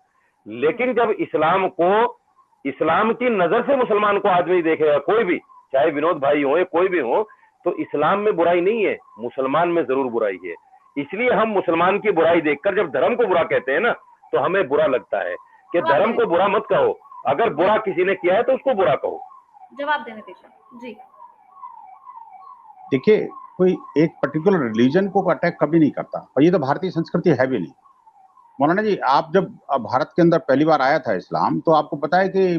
लेकिन जब इस्लाम की नजर से मुसलमान को आदमी देखेगा, कोई भी, चाहे विनोद भाई हो या कोई भी हो, तो इस्लाम में बुराई नहीं है, मुसलमान में जरूर बुराई है। इसलिए हम मुसलमान की बुराई देखकर जब धर्म को बुरा कहते हैं ना, तो हमें बुरा लगता है कि धर्म को बुरा मत कहो, अगर बुरा किसी ने किया है तो उसको बुरा कहो। जवाब देने दीजिए जी। देखिए, कोई एक पर्टिकुलर रिलीजन को अटैक कभी नहीं करता, और ये तो भारतीय संस्कृति है भी नहीं। मौलाना जी, आप जब भारत के अंदर पहली बार आया था इस्लाम, तो आपको पता है कि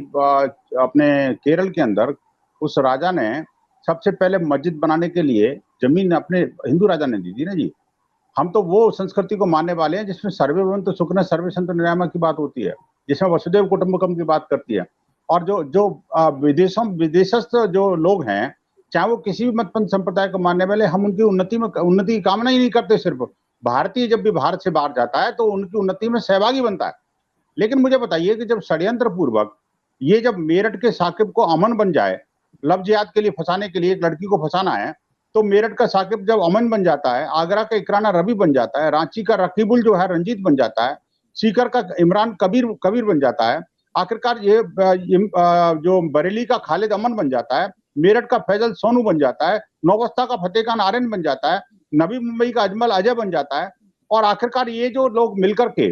अपने केरल के अंदर उस राजा ने सबसे पहले मस्जिद बनाने के लिए जमीन अपने हिंदू राजा ने दी थी ना जी। हम तो वो संस्कृति को मानने वाले हैं जिसमें सर्वे भवन्तु सुखिनः सर्वे सन्तु निरामया की बात होती है, जिसमें वसुदेव कुटुंबकम की बात करती है। और जो विदेशस्थ जो लोग हैं, चाहे वो किसी भी मतपंथ संप्रदाय को मानने वाले, हम उनकी उन्नति की कामना ही नहीं करते। सिर्फ भारतीय जब भी भारत से बाहर जाता है तो उनकी उन्नति में सहभागी बनता है। लेकिन मुझे बताइए कि जब षड्यंत्र पूर्वक ये जब मेरठ के साकिब को अमन बन जाए, लव जिहाद के लिए फंसाने के लिए एक लड़की को फंसाना है, तो मेरठ का साकिब जब अमन बन जाता है, आगरा का इकराना रवि बन जाता है, रांची का रकीबुल जो है रंजीत बन जाता है, सीकर का इमरान कबीर बन जाता है, आखिरकार ये जो बरेली का खालिद अमन बन जाता है, मेरठ का फैजल सोनू बन जाता है, नौबस्ता का फतेह खान आर्यन बन जाता है, नवी मुंबई का अजमल अजय बन जाता है। और आखिरकार ये जो लोग मिलकर के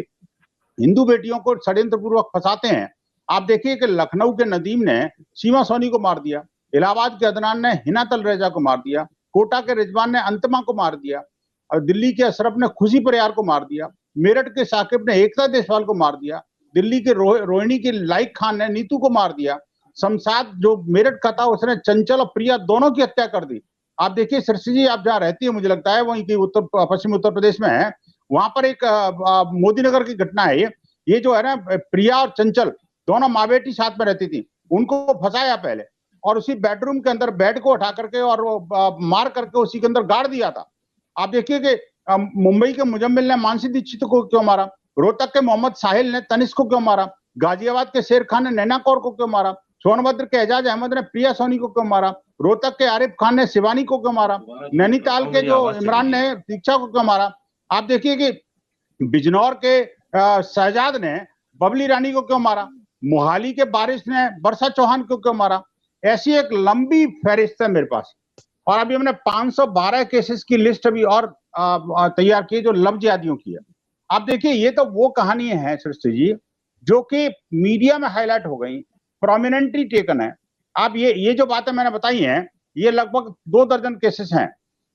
हिंदू बेटियों को षड्यंत्र पूर्वक फंसाते हैं। आप देखिए कि लखनऊ के नदीम ने सीमा सोनी को मार दिया, इलाहाबाद के अदनान ने हिना तलरेजा को मार दिया, कोटा के रिजवान ने अंतमा को मार दिया, और दिल्ली के अशरफ ने खुशी परियार को मार दिया, मेरठ के साकिब ने एकता देशवाल को मार दिया, दिल्ली के रोहिणी की लाइक खान ने नीतू को मार दिया। शमशाद जो मेरठ का था उसने चंचल और प्रिया दोनों की हत्या कर दी। आप देखिए सृष्टि जी, आप जहाँ रहती है मुझे लगता है वहीं की पश्चिमी उत्तर प्रदेश में है, वहां पर एक मोदी नगर की घटना है। ये जो है ना, प्रिया और चंचल दोनों माँ बेटी साथ में रहती थी, उनको फंसाया पहले और उसी बेडरूम के अंदर बेड को उठा करके और मार करके उसी के अंदर गाड़ दिया था। आप देखिए कि मुंबई के मुजम्मिल ने मानसी दीक्षित को क्यों मारा, रोहतक के मोहम्मद साहिल ने तनिष्क को क्यों मारा, गाजियाबाद के शेर खान ने नैना कौर को क्यों मारा, सोनभद्र के एजाज अहमद ने प्रिया सोनी को क्यों मारा, रोहतक के आरिफ खान ने शिवानी को क्यों मारा, नैनीताल के जो इमरान ने दीक्षा को क्यों मारा। आप देखिए कि बिजनौर के शहजाद ने बबली रानी को क्यों मारा, मोहाली के बारिश ने वर्षा चौहान को क्यों मारा। ऐसी एक लंबी फहरिस्त है मेरे पास, और अभी हमने 512 केसेस की लिस्ट अभी और तैयार की जो लव जिहादियों की है। आप देखिए ये तो वो कहानी है सृष्टि जी जो कि मीडिया में हाईलाइट हो गई, प्रोमिनेंटली टेकन है। आप ये जो बातें मैंने बताई हैं, ये लगभग 2 दर्जन केसेस हैं,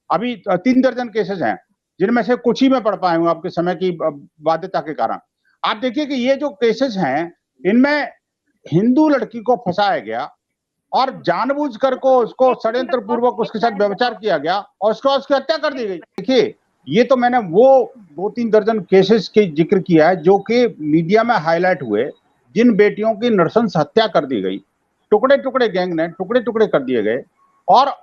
अभी 3 दर्जन केसेस हैं, जिनमें से कुछ ही मैं पढ़ पाया हूं आपके समय की बाध्यता के कारण। आप देखिए कि ये जो केसेस हैं, इनमें हिंदू लड़की को फंसाया गया और जानबूझकर को उसको षड्यंत्र पूर्वक उसके साथ व्यभिचार किया गया और उसकी हत्या कर दी गई। देखिए ये तो मैंने वो 2-3 दर्जन केसेस के जिक्र किया है जो कि मीडिया में हाईलाइट हुए, जिन बेटियों की नृशंस हत्या कर दी गई, टुकड़े टुकड़े गैंग ने टुकड़े टुकड़े कर दिए गए। और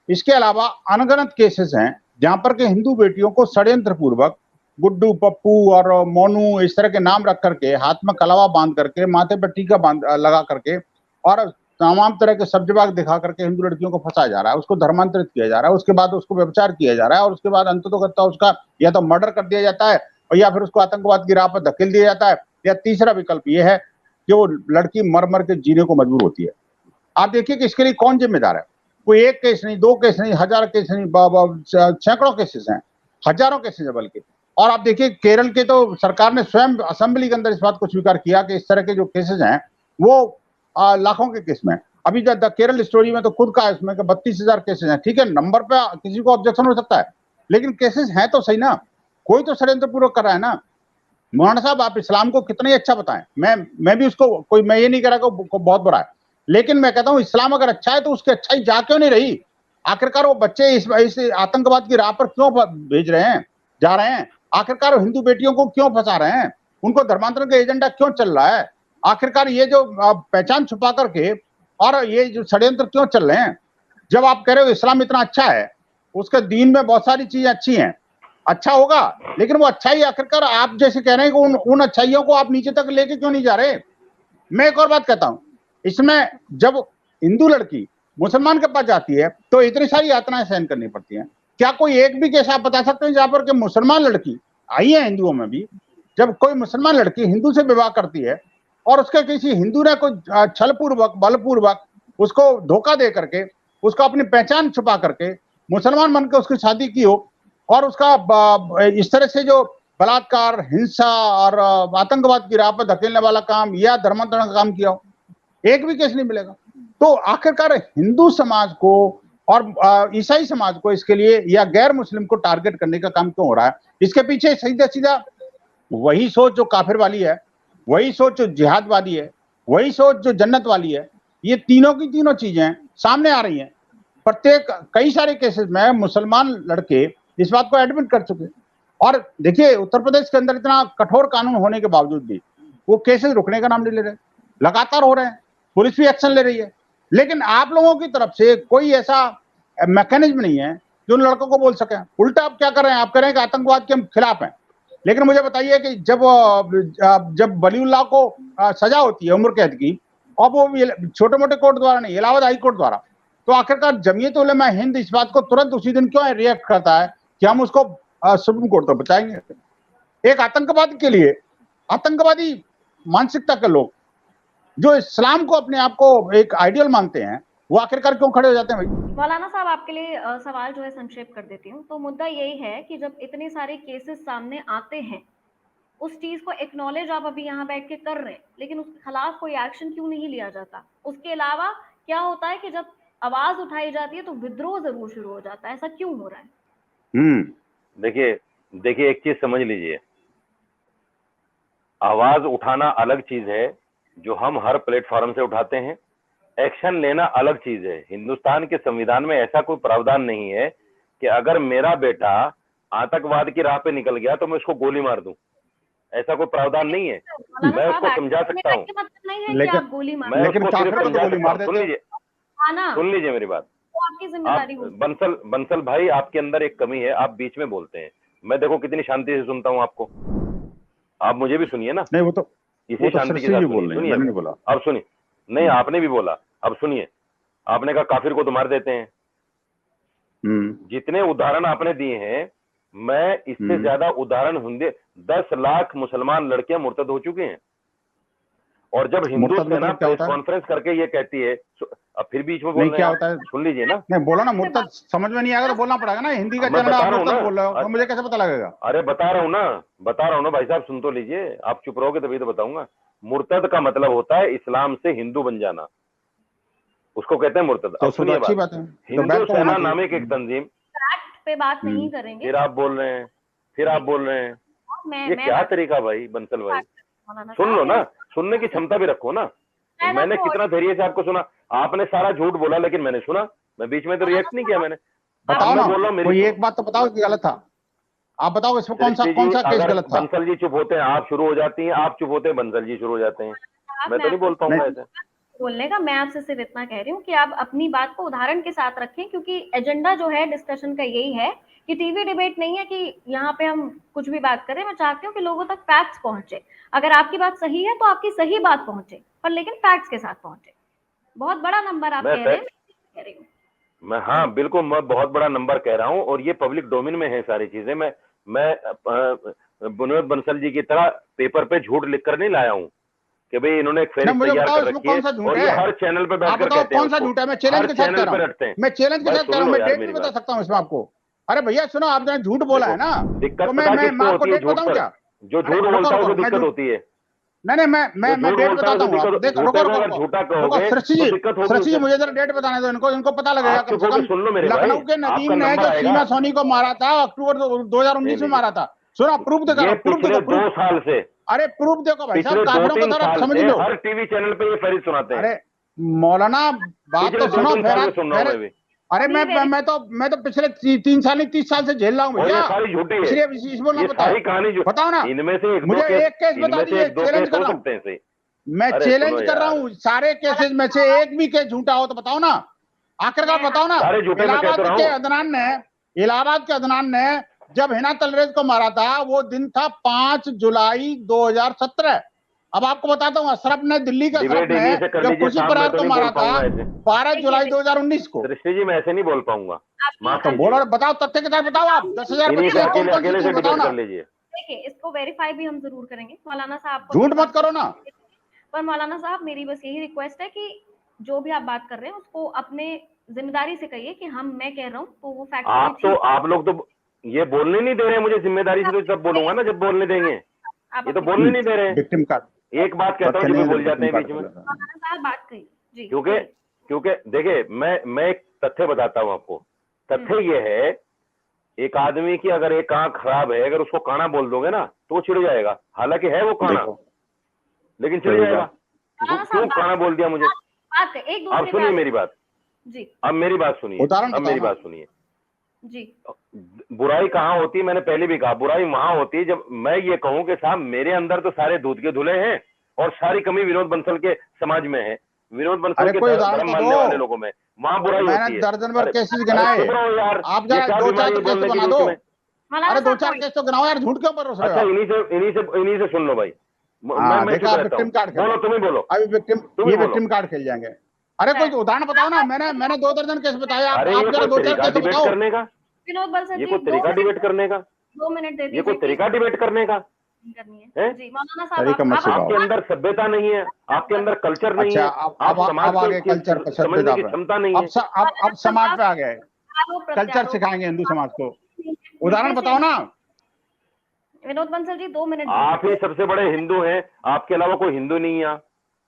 इसके अलावा अनगिनत केसेस हैं जहां पर के हिंदू बेटियों को षड्यंत्र पूर्वक गुड्डू, पप्पू और मोनू इस तरह के नाम रख करके, हाथ में कलावा बांध करके, माथे पर टीका लगा करके और तमाम तरह के सब्जबाग दिखा करके हिंदू लड़कियों को फंसाया जा रहा है, उसको धर्मांतरित किया जा रहा है, उसके बाद उसको व्यभिचार किया जा रहा है और उसके बाद अंततोगत्वा उसका या तो मर्डर कर दिया जाता है और या फिर उसको आतंकवाद की राह पर धकेल दिया जाता है, या तीसरा विकल्प यह है कि वो लड़की मर मर के जीने को मजबूर होती है। आप देखिए कि इसके लिए कौन जिम्मेदार है। कोई एक केस नहीं, 2 केस नहीं, 1000 केस नहीं, सैकड़ों केसेस हैं, हजारों केसेस है बल्कि। और आप देखिए केरल के तो सरकार ने स्वयं असेंबली के अंदर इस बात को स्वीकार किया कि इस तरह के जो केसेस हैं वो लाखों के केस में। अभी द केरल स्टोरी में तो खुद का इसमें 32,000 केसेस हैं। ठीक है, नंबर पे किसी को ऑब्जेक्शन हो सकता है, लेकिन केसेस हैं तो सही ना, कोई तो षड्यंत्र पूर्वक कर रहा है ना। मौलाना साहब आप इस्लाम को कितना ही अच्छा बताएं, मैं भी उसको कोई, मैं ये नहीं कह रहा कि बहुत बुरा है, लेकिन मैं कहता हूं इस्लाम अगर अच्छा है तो उसकी अच्छाई जा क्यों नहीं रही। आखिरकार वो बच्चे इस आतंकवाद की राह पर क्यों भेज रहे हैं, जा रहे हैं, आखिरकार हिंदू बेटियों को क्यों फंसा रहे हैं, उनको धर्मांतरण का एजेंडा क्यों चल रहा है, आखिरकार ये जो पहचान छुपा करके और ये जो षड्यंत्र क्यों चल रहे हैं। जब आप कह रहे हो इस्लाम इतना अच्छा है, उसके दीन में बहुत सारी चीजें अच्छी हैं, अच्छा होगा, लेकिन वो अच्छाई आखिरकार आप जैसे कह रहे हैं कि उन अच्छाइयों को आप नीचे तक लेके क्यों नहीं जा रहे। मैं एक और बात कहता हूं, इसमें जब हिंदू लड़की मुसलमान के पास जाती है तो इतनी सारी यातनाएं सहन करनी पड़ती हैं। क्या कोई एक भी केस आप बता सकते हैं जहां पर कि मुसलमान लड़की आई है, हिंदुओं में भी, जब कोई मुसलमान लड़की हिंदू से विवाह करती है और उसके किसी हिंदू ने कोई छलपूर्वक बलपूर्वक उसको धोखा दे करके, उसको अपनी पहचान छुपा करके मुसलमान मन के उसकी शादी की हो और उसका इस तरह से जो बलात्कार, हिंसा और आतंकवाद की राह पर धकेलने वाला काम या धर्मांतरण का काम किया हो, एक भी केस नहीं मिलेगा। तो आखिरकार हिंदू समाज को और ईसाई समाज को इसके लिए या गैर मुस्लिम को टारगेट करने का काम क्यों हो रहा है। इसके पीछे सीधा सीधा वही सोच जो काफिर वाली है, वही सोच जो जिहादवादी है, वही सोच जो जन्नत वाली है। ये तीनों की तीनों चीजें सामने आ रही हैं। प्रत्येक कई सारे केसेस में मुसलमान लड़के इस बात को एडमिट कर चुके। और देखिए उत्तर प्रदेश के अंदर इतना कठोर कानून होने के बावजूद भी वो केसेस रुकने का नाम नहीं ले रहे, लगातार हो रहे हैं, पुलिस भी एक्शन ले रही है, लेकिन आप लोगों की तरफ से कोई ऐसा मैकेनिज्म नहीं है जो उन लड़कों को बोल सके। उल्टा आप क्या कर रहे हैं, आप कह रहे हैं कि आतंकवाद के हम खिलाफ हैं, लेकिन मुझे बताइए कि जब वलीउल्लाह को सजा होती है उम्र कैद की, और वो छोटे मोटे कोर्ट द्वारा नहीं, इलाहाबाद हाई कोर्ट द्वारा, तो आखिरकार जमीयत उलेमा हिंद इस बात को तुरंत उसी दिन क्यों रिएक्ट करता है कि हम उसको सुप्रीम कोर्ट तक पहुंचाएंगे। एक आतंकवाद के लिए, आतंकवादी मानसिकता के लोग जो इस्लाम को अपने आप को एक आइडियल मानते हैं, वो आखिरकार क्यों खड़े हो जाते हैं भाई। मौलाना साहब आपके लिए सवाल जो है संक्षेप कर देती हूँ। तो मुद्दा यही है कि जब इतने सारे केसेस सामने आते हैं, उस चीज को एक्नॉलेज आप अभी यहाँ बैठ के कर रहे हैं, लेकिन उसके खिलाफ कोई एक्शन क्यों नहीं लिया जाता। उसके अलावा क्या होता है कि जब आवाज उठाई जाती है तो विद्रोह जरूर शुरू हो जाता है, ऐसा क्यों हो रहा है। देखिए एक चीज समझ लीजिए, आवाज उठाना अलग चीज है जो हम हर प्लेटफॉर्म से उठाते हैं, एक्शन लेना अलग चीज है। हिंदुस्तान के संविधान में ऐसा कोई प्रावधान नहीं है कि अगर मेरा बेटा आतंकवाद की राह पे निकल गया तो मैं उसको गोली मार दूं, ऐसा कोई प्रावधान नहीं है। मैं उसको समझा सकता हूँ, मतलब नहीं है कि लेकिन- आप गोली मार मैं लेकिन उसको सिर्फ काफिर को तो समझा गोली सकता मार हूँ। सुन देते लीजिए, ना, सुन लीजिए मेरी बात। वो आपकी आप जिम्मेदारी होगी। बंसल भाई, आपके अंदर एक कमी है, आप बीच में बोलते हैं। मैं देखो कितनी शांति से सुनता हूँ आपको, आप मुझे भी सुनिए ना, नहीं, वो तो इसी शांति के सृष्टि साथ जी सुनिए। बोल रहे हैं, सुनिए, मैंने नहीं बोला। अब सुनिए। नहीं, आपने भी बोला, अब सुनिए। आपने कहा काफिर को तो मार देते हैं। जितने उदाहरण आपने दिए हैं, मैं इससे ज्यादा उदाहरण होंगे। 10 लाख मुसलमान लड़कियां मुर्तद हो चुके हैं। और जब हिंदू मुर्तद सेना मतलब क्या प्रेस होता है? कॉन्फ्रेंस करके ये कहती है, अब फिर बीच में बोल नहीं, रहे क्या हैं होता है? आप, सुन लीजिए ना। नहीं, बोला ना, मुर्तद समझ में नहीं आएगा तो बोलना पड़ेगा ना। हिंदी का मैं चैनल बता आप रहा हूँ मुर्तद ना। बोल रहे हो तो मुझे कैसे पता लगेगा? अरे बता रहा हूँ ना भाई साहब, सुन तो लीजिए। आप चुप रहोगे तभी तो बताऊंगा। मुर्तद का मतलब होता है इस्लाम से हिंदू बन जाना, उसको कहते हैं मुर्तद। तो अब सुनिए अच्छी बात है, तो हिंदू बैक तो होना सेना चाहिए। नामक एक तंजीम, फैक्ट पे बात नहीं करेंगे। फिर आप बोल रहे हैं, ये क्या तरीका भाई बंसल भाई? सुन लो ना, सुनने की क्षमता भी रखो ना। मैंने कितना धैर्य से आपको सुना, आपने सारा झूठ बोला लेकिन मैंने सुना, मैं बीच में तो रिएक्ट नहीं किया मैंने। बताओ ना, बोल रहा हूँ कोई एक बात तो बताओ कि गलत था। आप बताओ इसमें कौन सा केस गलत था? बंसल जी चुप होते हैं आप शुरू हो जाती हैं, आप चुप होते हैं बंसल जी शुरू हो जाते हैं। मैं तो नहीं बोल पाऊंगा ऐसे बोलने का। मैं आपसे सिर्फ इतना कह रही हूँ कि आप अपनी बात को उदाहरण के साथ रखें, क्योंकि एजेंडा जो है डिस्कशन का यही है कि टीवी डिबेट नहीं है कि यहाँ पे हम कुछ भी बात करें। मैं चाहती हूँ कि लोगों तक फैक्ट्स पहुंचे। अगर आपकी बात सही है तो आपकी सही बात पहुंचे, पर लेकिन फैक्ट्स के साथ पहुंचे। बहुत बड़ा नंबर आप कह रहे हैं, कह रही हूँ मैं। हाँ बिल्कुल, मैं बहुत बड़ा नंबर कह रहा हूँ और ये पब्लिक डोमेन में है सारी चीजें। मैं बुनियाद बंसल जी की तरह पेपर पे झूठ लिख कर नहीं लाया हूँ कि भाई इन्होंने एक फेरिस्त तैयार कर रखी है और ये हर चैनल पे बैठकर कहते हैं। कौन सा झूठ है? मैं चैलेंज के साथ कह रहा हूँ, मैं चैलेंज के साथ कह रहा हूँ, मैं डेट भी बता सकता हूँ इसमें आपको। अरे भैया सुनो, आपने झूठ बोला है ना, दिक्कत मैं आपको डेट बताऊं क्या? जो झूठ बोलता है उसको दिक्कत होती है। नहीं, मैं डेट बताता हूँ। रुको सृष्टि जी, मुझे जरा डेट बताने दो, इनको पता लगेगा। कम से कम लखनऊ के नदीम ने जो सीमा सोनी को मारा था अक्टूबर 2019 में मारा था। सुनो, प्रूफ देखो, प्रूफ देखो, 2 साल से। अरे प्रूफ देखो भाई साहब, काफिरों को थोड़ा समझ लो। हर टीवी चैनल पे ये फहरिस्त सुनाते हैं। अरे मौलाना, बात तो सुनो। अरे मैं तो पिछले 3 साल नहीं 30 साल से झेल रहा हूँ भैया। सारी झूठी है, इसलिए इस बोलना पता है। बताओ ना, इनमें से मुझे एक केस बता दीजिए, चैलेंज कर रहा हूँ मैं, चैलेंज कर रहा हूँ। सारे केसेस में से एक भी केस झूठा हो तो बताओ ना, आखिरकार बताओ ना। इलाहाबाद के अदनान ने जब हिना तलरेज को मारा था, वो दिन था 5 जुलाई 2017। अब आपको बताता हूँ, अशरफ ने, दिल्ली का अशरफ ने जब खुशी परार को मारा था 12 जुलाई 2019 को। सृष्टि जी मैं ऐसे नहीं बोल पाऊंगा। तो बोलो, बताओ, तत्य के साथ बताओ। आप 10,000 अकेले से बताओ ना। देखिए, इसको वेरीफाई भी हम जरूर करेंगे मौलाना साहब। झूठ मत करो ना। पर मौलाना साहब, मेरी बस यही रिक्वेस्ट है कि जो भी आप बात कर रहे हैं उसको अपने जिम्मेदारी से कहिए कि मैं कह रहा हूँ तो वो फैक्ट। आप लोग तो ये बोलने नहीं दे रहे हैं मुझे जिम्मेदारी से, तो जब बोलूंगा ना, जब बोलने देंगे। ये तो बोलने नहीं दे रहे हैं। एक बात कहता हूँ, बोल जाते हैं बीच में। बात कही क्योंकि देखिए, मैं एक तथ्य बताता हूँ आपको। तथ्य ये है, एक आदमी की अगर एक आंख खराब है, अगर उसको काना बोल दोगे ना तो वो चिढ़ जाएगा। हालांकि है वो काना, लेकिन चिढ़ जाएगा। क्यों काना बोल दिया मुझे? अब सुनिए मेरी बात जी, अब मेरी बात सुनिए जी। बुराई कहाँ होती है? मैंने पहले भी कहा, बुराई वहां होती है जब मैं ये कहूं कि साहब मेरे अंदर तो सारे दूध के धुले हैं और सारी कमी विनोद बंसल के समाज में है, विनोद बंसल के धर्म मानने वाले लोगों में, वहां बुराई होती है। दर्जन भर केसेस गिनाए यार, आप जरा 2-4 केस बना दो। अरे 2-4 केस तो गिनाओ यार, झूठ क्यों बोल रहे हो? अच्छा, इन्हीं से सुन लो भाई। विक्टिम कार्ड बोलो, तुम ही बोलो। अभी विक्टिम कार्ड खेल जाएंगे। अरे कोई उदाहरण बताओ ना। मैंने 2 दर्जन केस बताए, आप जरा 2-4 केस बताओ। करने का विनोद बंसल, ये कोई तरीका डिबेट करने का? 2 मिनट दे दीजिए। ये कोई तरीका डिबेट करने का करनी है जी मौलाना साहब। आपके अंदर सभ्यता नहीं है, आपके अंदर कल्चर नहीं है। आप समाज आगे कल्चर समझने की क्षमता नहीं है। अब समाज पे आ गए, कल्चर सिखाएंगे हिंदू समाज को। उदाहरण बताओ ना विनोद बंसल जी। 2 मिनट। आप ही सबसे बड़े हिंदू हैं, आपके अलावा कोई हिंदू नहीं है।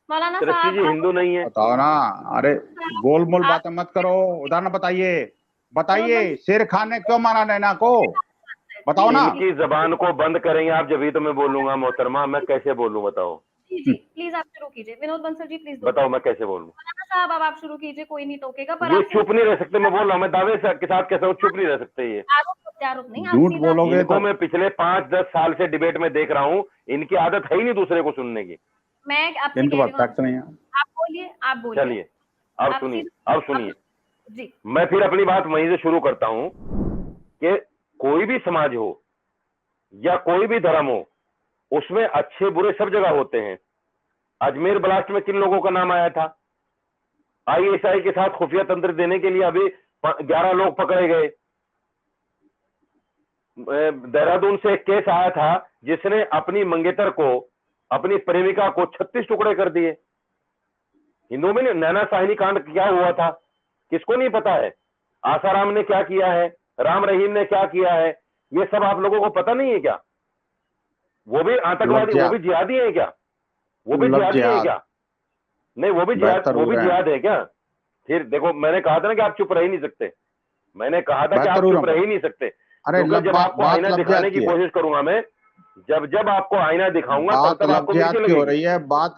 मौलाना साहब जी हिंदू नहीं है, बताओ ना। अरे गोल मोल बातें मत करो, उदाहरण बताइए। शेर खान ने क्यों मारा नैना को? बताओ ना। इनकी जबान को बंद करेंगे आप जब ही तो मैं बोलूंगा मोहतरमा, मैं कैसे बोलूं बताओ। जी प्लीज आप शुरू कीजिए। विनोद बंसल जी प्लीज बताओ मैं कैसे बोलूं। मौलाना साहब अब आप शुरू कीजिए, कोई नहीं टोकेगा, पर ये आप चुप नहीं रह सकते, मैं बोल रहा हूँ, मैं दावे के साथ कहता हूँ चुप नहीं रह सकते ये। आरोप प्रत्यारोप नहीं, आप झूठ सीधा बोलोगे इनको तो मैं पिछले 5-10 साल से डिबेट में देख रहा हूँ, इनकी आदत है ही नहीं दूसरे को सुनने की। मैं आपसे इनके कह पास रही हूँ, फैक्ट नहीं है। आप बोलिए, आप बोलिए। चलिए अब आप सुनिए, सीधा अब सुनिए, जी मैं फिर अपनी बात वहीं से शुरू करता हूँ कि कोई भी समाज हो या कोई भी धर्म हो, उसमें अच्छे बुरे सब जगह होते हैं। अजमेर ब्लास्ट में किन लोगों का नाम आया था? आईएसआई के साथ खुफिया तंत्र देने के लिए अभी 11 लोग पकड़े गए। देहरादून से एक केस आया था जिसने अपनी मंगेतर को, अपनी प्रेमिका को 36 टुकड़े कर दिए। हिंदुओं में नैना साहिनी कांड क्या हुआ था किसको नहीं पता है? आसाराम ने क्या किया है, राम रहीम ने क्या किया है, ये सब आप लोगों को पता नहीं है क्या? वो भी आतंकवादी, वो भी जिहादी है क्या? वो भी जिहादी है क्या? नहीं, वो भी जिहाद है क्या? फिर देखो, मैंने कहा था ना कि आप चुप रह ही नहीं सकते। मैंने कहा था कि आप चुप रह ही नहीं सकते। क्योंकि जब आपको आईना दिखाने की कोशिश करूंगा मैं, जब आपको आईना दिखाऊंगा तब तक आपको मिर्ची लगेगी। हो रही है बात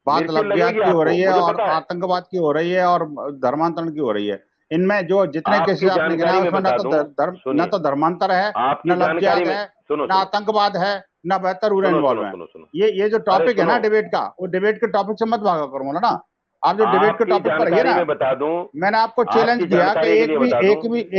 लफ्जियात की हो रही है और आतंकवाद की हो रही है और धर्मांतरण की हो रही है। इनमें जो जितने केसेस आपने गिनाए उसमें न तो धर्मांतर है, न लफ्जियात है, न आतंकवाद है, न बेहतर इन्वॉल्व है। ये जो टॉपिक है ना डिबेट का, वो डिबेट के टॉपिक से मत भागा करो ना। आप जो डिबेट के टॉपिक पर रहिए ना, बता दूं, मैंने आपको चैलेंज किया कि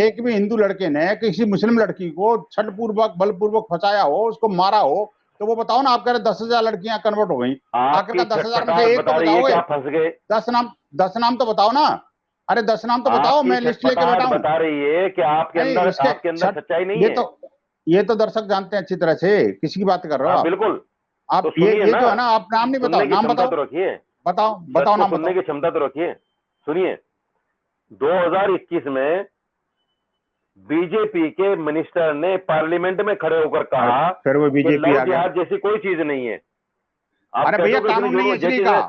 एक भी हिंदू लड़के ने किसी मुस्लिम लड़की को छठपूर्वक बलपूर्वक फंसाया हो, उसको मारा हो, तो वो बताओ ना। आप कह रहे 10,000 लड़कियां कन्वर्ट हो गई, आखिर 10,000 में से एक तो बताओगे। 10 नाम तो बताओ ना। अरे 10 नाम तो बताओ, मैं लिस्ट लेके बैठा हूँ। बता रही है कि आपके अंदर सच्चाई नहीं है। ये तो दर्शक जानते हैं अच्छी तरह से किसी की बात कर रहे हो आप। बिल्कुल। आप ये जो है ना, आप नाम नहीं बताओ, नाम बताओ, रखिए, बताओ नाम सुनने की क्षमता तो रखिए। सुनिए, 2021 में बीजेपी के मिनिस्टर ने पार्लियामेंट में खड़े होकर कहा फिर वो बीजेपी आ गया, जैसी कोई चीज नहीं है। अरे भैया कानून नहीं है इसलिए कहा,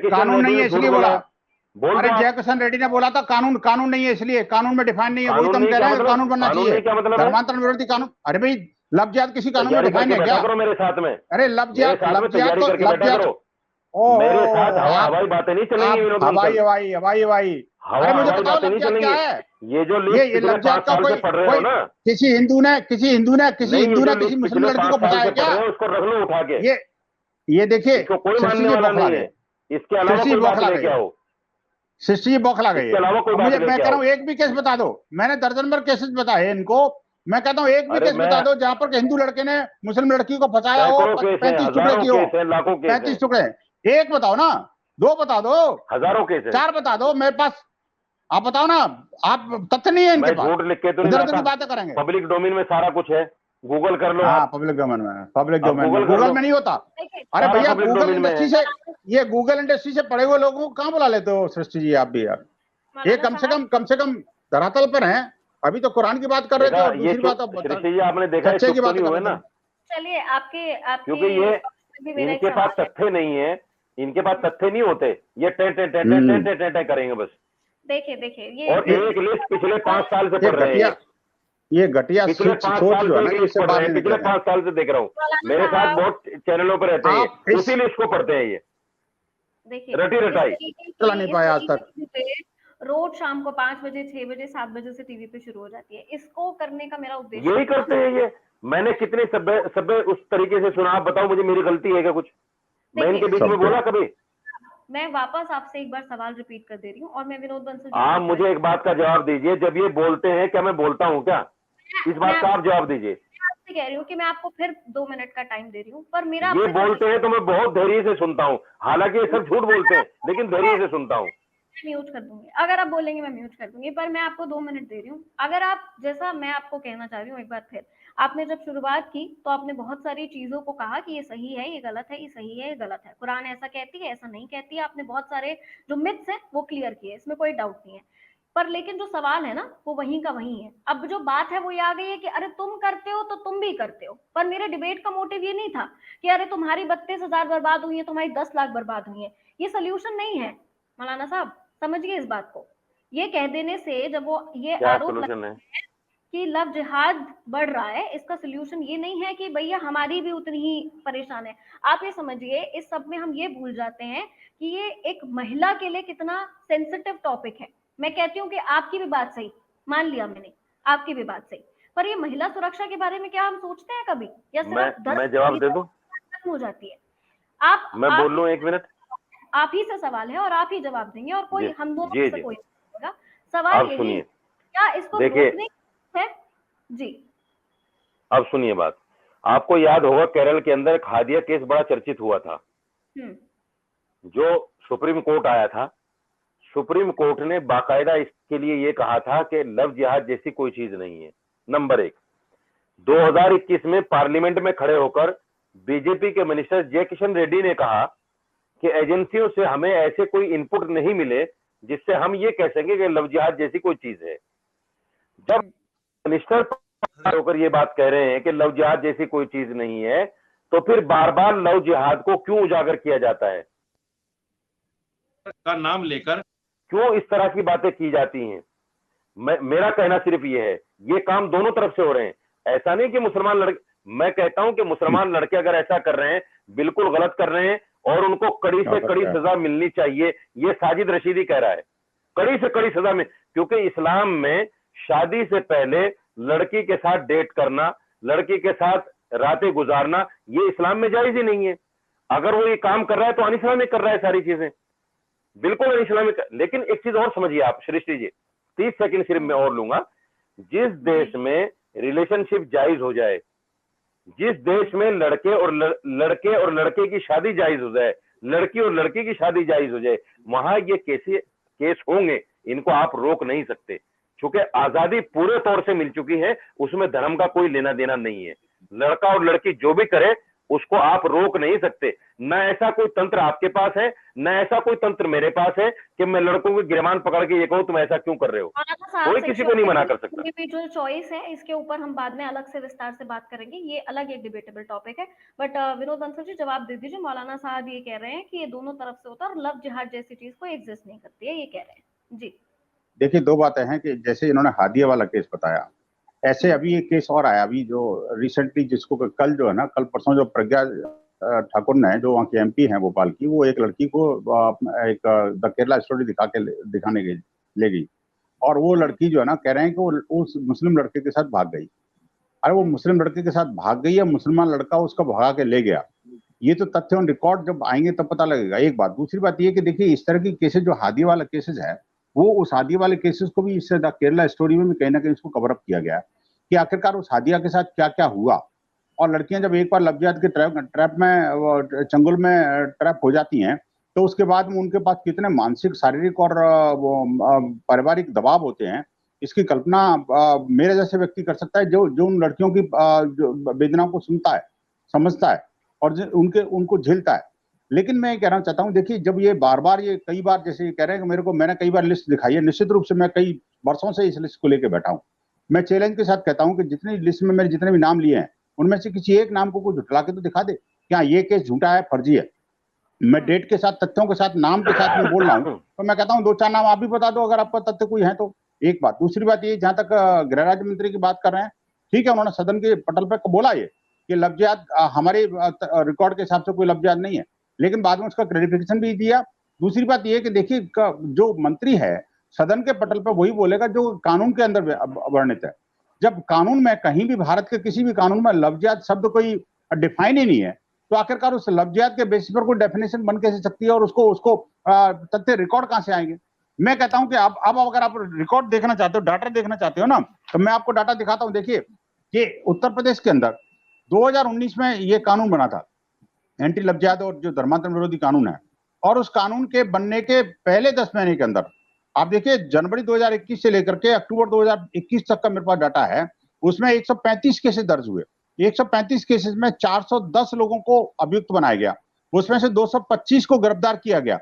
कानून नहीं है इसलिए बोला। अरे जय किशन रेड्डी ने बोला था कानून नहीं है इसलिए, कानून में डिफाइन नहीं है। वही तो हम कह रहे हैं कानून बनना चाहिए, धर्मांतरण विरोधी कानून। अरे भाई लफ्जियात किसी कानून में डिफाइन है क्या? मेरे साथ में, अरे लफ्जियात तो मेरे साथ हवाई बातें नहीं चलेंगी। हवाई अरे मुझे बताओ लफ्जियात क्या है? ये लफ्जियात का कोई किसी हिंदू ने किसी मुस्लिम लड़की को बताया क्या? उसको रख लो उठा के। ये देखिए कोई मानने वाला नहीं है, इसके अलावा कोई बात लेके आओ। सृष्टि बौखला गई है। मुझे मैं कह रहा हूँ एक भी केस बता दो। मैंने दर्जन भर केसेस बताए इनको। मैं कहता हूँ एक भी केस बता दो जहां पर हिंदू लड़के ने मुस्लिम लड़की को फंसाया हो, 35 टुकड़े की हो, 35 टुकड़े। एक बताओ ना, 2 बता दो, हजारों केस, 4 बता दो मेरे पास। आप बताओ ना, आप तथ्य नहीं है इनके पास, झूठ लिख के तो इधर उधर की बातें करेंगे। पब्लिक डोमेन में सारा कुछ है, गूगल कर लो। हाँ पब्लिक डोमेन में, गूगल में नहीं होता। अरे भैया गूगल इंडस्ट्री से, ये गूगल इंडस्ट्री से पढ़े हुए लोगों को कहाँ बुला लेते हो सृष्टि जी आप भी यार? ये कम से कम धरातल पर हैं। अभी तो कुरान की बात कर रहे थे और दूसरी बात आपने देखा सच्चे की बात कर रहे थे। चलिए आपके क्योंकि ये इनके पास तथ्य नहीं है, इनके पास तथ्य नहीं होते, ये टे करेंगे बस। देखिए ये और एक लिस्ट पिछले 5 साल से पढ़ रहे हैं। ये घटिया पिछले 5 साल से देख रहा हूँ। मेरे साथ बहुत चैनलों पर रहते हैं, उसी लिस्ट को पढ़ते हैं। ये देखिए रटी रटाई चला नहीं पाया आज तक। रोज शाम को 5 बजे, 6 बजे, 7 बजे से टीवी पे शुरू हो जाती है। इसको करने का मेरा उद्देश्य यही करते हैं ये। मैंने कितने सभ्य उस तरीके से सुना, आप बताओ मुझे, मेरी गलती है क्या कुछ? मैं इनके बीच में बोला कभी? मैं वापस आपसे एक बार सवाल रिपीट कर दे रही हूँ और मैं विनोद बंसल जी, आप मुझे एक बात का जवाब दीजिए। जब ये बोलते हैं क्या मैं बोलता हूँ क्या? इस बात का आप जवाब दीजिए। मैं आपसे कह रही हूँ कि मैं आपको फिर 2 मिनट का टाइम दे रही हूँ, पर मेरा ये बोलते हैं तो मैं बहुत धैर्य से सुनता हूँ। हालांकि ये सब झूठ बोलते हैं, लेकिन धैर्य से सुनता हूँ। म्यूट कर दूंगी, अगर आप बोलेंगे मैं म्यूट कर दूंगी, पर मैं आपको 2 मिनट दे रही हूँ। अगर आप, जैसा मैं आपको कहना चाह रही हूँ, एक बार फिर आपने जब शुरुआत की तो आपने बहुत सारी चीजों को कहा कि ये सही है, ये गलत है, ये सही है, ये गलत है, कुरान ऐसा कहती है, ऐसा नहीं कहती है। आपने बहुत सारे जो मिथ्स हैं वो क्लियर किए, इसमें कोई डाउट नहीं है। पर लेकिन जो सवाल है ना वो वहीं का वहीं है। अब जो बात है वो ये आ गई है कि अरे तुम करते हो तो तुम भी करते हो। पर मेरे डिबेट का मोटिव ये नहीं था कि अरे तुम्हारी 32,000 बर्बाद हुई है, तुम्हारी 10 लाख बर्बाद हुई है। ये सोल्यूशन नहीं है मौलाना साहब, समझिए इस बात को। ये कह देने से जब वो ये आरोप कि लव जिहाद बढ़ रहा है, इसका सोल्यूशन ये नहीं है कि भैया हमारी भी उतनी ही परेशान है। आप ये समझिए, इस सब में हम ये भूल जाते हैं कि ये एक महिला के लिए कितना सेंसिटिव टॉपिक है। मैं कहती हूँ कि आपकी भी बात सही, मान लिया मैंने, आपकी भी बात सही, पर ये महिला सुरक्षा के बारे में क्या हम सोचते हैं कभी, या सिर्फ मैं जवाब दे दूं? खत्म हो जाती है। मैं बोल लूं 1 मिनट? आप ही से सवाल है और आप ही जवाब देंगे, और कोई हम दोनों में से कोई नहीं देगा। सवाल आप यही सुनिए, क्या इसको देखिए रोकने है जी। अब सुनिए बात, आपको याद होगा केरल के अंदर एक हादिया केस बड़ा चर्चित हुआ था, जो सुप्रीम कोर्ट आया था। सुप्रीम कोर्ट ने बाकायदा इसके लिए ये कहा था कि लव जिहाद जैसी कोई चीज नहीं है। नंबर 1, 2021 में पार्लियामेंट में खड़े होकर बीजेपी के मिनिस्टर जय किशन रेड्डी ने कहा कि एजेंसियों से हमें ऐसे कोई इनपुट नहीं मिले जिससे हम ये कह सकें कि लव जिहाद जैसी कोई चीज है। जब मिनिस्टर होकर ये बात कह रहे हैं कि लव जिहाद जैसी कोई चीज नहीं है, तो फिर बार बार लव जिहाद को क्यों उजागर किया जाता है, का नाम लेकर क्यों इस तरह की बातें की जाती हैं? मेरा कहना सिर्फ ये है, ये काम दोनों तरफ से हो रहे हैं। ऐसा नहीं कि मुसलमान लड़के, मैं कहता हूं कि मुसलमान लड़के अगर ऐसा कर रहे हैं, बिल्कुल गलत कर रहे हैं और उनको कड़ी से कड़ी सजा मिलनी चाहिए। ये साजिद रशीदी कह रहा है, कड़ी से कड़ी सजा में, क्योंकि इस्लाम में शादी से पहले लड़की के साथ डेट करना, लड़की के साथ रातें गुजारना, ये इस्लाम में जायज ही नहीं है। अगर वो ये काम कर रहा है तो अनिस्लामिक कर रहा है सारी चीजें, बिल्कुल अनिस्लामिक। लेकिन एक चीज और समझिए आप सृष्टि जी, 30 सेकंड सिर्फ मैं और लूंगा। जिस देश में रिलेशनशिप जायज हो जाए, जिस देश में लड़के और लड़के की शादी जायज हो जाए, लड़की और लड़के की शादी जायज हो जाए, वहां ये केस होंगे, इनको आप रोक नहीं सकते, क्योंकि आजादी पूरे तौर से मिल चुकी है, उसमें धर्म का कोई लेना देना नहीं है। लड़का और लड़की जो भी करे उसको आप रोक नहीं सकते। न ऐसा कोई तंत्र आपके पास है, न ऐसा कोई तंत्र मेरे पास है कि मैं लड़कों को गिरमान पकड़ के ये कहूं तुम ऐसा क्यों कर रहे हो। कोई किसी को नहीं मना कर सकता। इंडिविजुअल चॉइस है, इसके ऊपर हम बाद में अलग से विस्तार से बात करेंगे, ये अलग एक डिबेटेबल टॉपिक है। बट विनोद बंसल जी जवाब दे दीजिए। मौलाना साहब ये कह रहे हैं कि ये दोनों तरफ से होता है और लव जिहाद जैसी चीज को एग्जिस्ट नहीं करती है, ये कह रहे हैं जी। देखिए, 2 बातें हैं कि जैसे इन्होंने हादिया वाला केस बताया, ऐसे अभी एक केस और आया अभी जो रिसेंटली, जिसको कल जो है ना, कल परसों जो प्रज्ञा ठाकुर ने, जो वहाँ की एमपी हैं भोपाल की, वो एक लड़की को एक द केरला स्टोरी दिखाने ले गई, और वो लड़की जो है ना, कह रहे हैं कि वो उस मुस्लिम लड़के के साथ भाग गई। अरे वो मुस्लिम लड़के के साथ भाग गई या मुसलमान लड़का उसका भगा के ले गया, ये तो तथ्य ऑन रिकॉर्ड जब आएंगे तब पता लगेगा। एक बात। दूसरी बात ये कि देखिए, इस तरह की केसेस जो हादी वाला केसेस है, वो उस हादिया वाले केसेस को भी इससे द केरला स्टोरी में कहीं ना कहीं इसको कवर अप किया गया है कि आखिरकार उस हादिया के साथ क्या क्या हुआ। और लड़कियां जब एक बार लव जिहाद के ट्रैप में, चंगुल में ट्रैप हो जाती हैं, तो उसके बाद में उनके पास कितने मानसिक, शारीरिक और पारिवारिक दबाव होते हैं, इसकी कल्पना मेरे जैसे व्यक्ति कर सकता है जो उन लड़कियों की वेदनाओं को सुनता है, समझता है और उनको झेलता है। लेकिन मैं ये कहना चाहता हूँ, देखिए, जब ये बार बार, ये कई बार, जैसे ये कह रहे हैं कि मैंने कई बार लिस्ट दिखाई है, निश्चित रूप से मैं कई वर्षों से इस लिस्ट को लेकर बैठा हूँ। मैं चैलेंज के साथ कहता हूँ कि जितनी लिस्ट में मैंने जितने भी नाम लिए हैं, उनमें से किसी एक नाम को कोई झुठला के तो दिखा दे, क्या ये केस झूठा है, फर्जी है। मैं डेट के साथ, तथ्यों के साथ, नाम के साथ में बोल रहा हूँ, तो मैं कहता हूँ 2-4 नाम आप भी बता दो अगर आपका तथ्य कोई है तो। एक बात। दूसरी बात ये, जहां तक गृह राज्य मंत्री की बात कर रहे हैं, ठीक है, उन्होंने सदन के पटल पर बोला ये कि लव जिहाद हमारे रिकॉर्ड के हिसाब से कोई लव जिहाद नहीं है, लेकिन बाद में उसका क्लैरिफिकेशन भी दिया। दूसरी बात यह कि देखिए, जो मंत्री है सदन के पटल पर वही बोलेगा जो कानून के अंदर वर्णित है। जब कानून में कहीं भी, भारत के किसी भी कानून में लव जिहाद शब्द कोई डिफाइन ही नहीं है, तो आखिरकार उस लव जिहाद के बेसिस पर कोई डेफिनेशन बन कैसे सकती है और उसको तथ्य रिकॉर्ड कहां से आएंगे। मैं कहता हूं कि अब अगर आप रिकॉर्ड देखना चाहते हो, डाटा देखना चाहते हो ना, तो मैं आपको डाटा दिखाता हूं। देखिए, कि उत्तर प्रदेश के अंदर 2019 में ये कानून बना था, एंटी लव जिहाद और जो धर्मांतरण विरोधी कानून है, और उस कानून के बनने के पहले 10 महीने के अंदर आप देखिए, जनवरी 2021 से लेकर के अक्टूबर 2021 तक का मेरे पास डाटा है, उसमें 135 केसेस दर्ज हुए। 135 केसेस में 410 लोगों को अभियुक्त बनाया गया, उसमें से 225 को गिरफ्तार किया गया।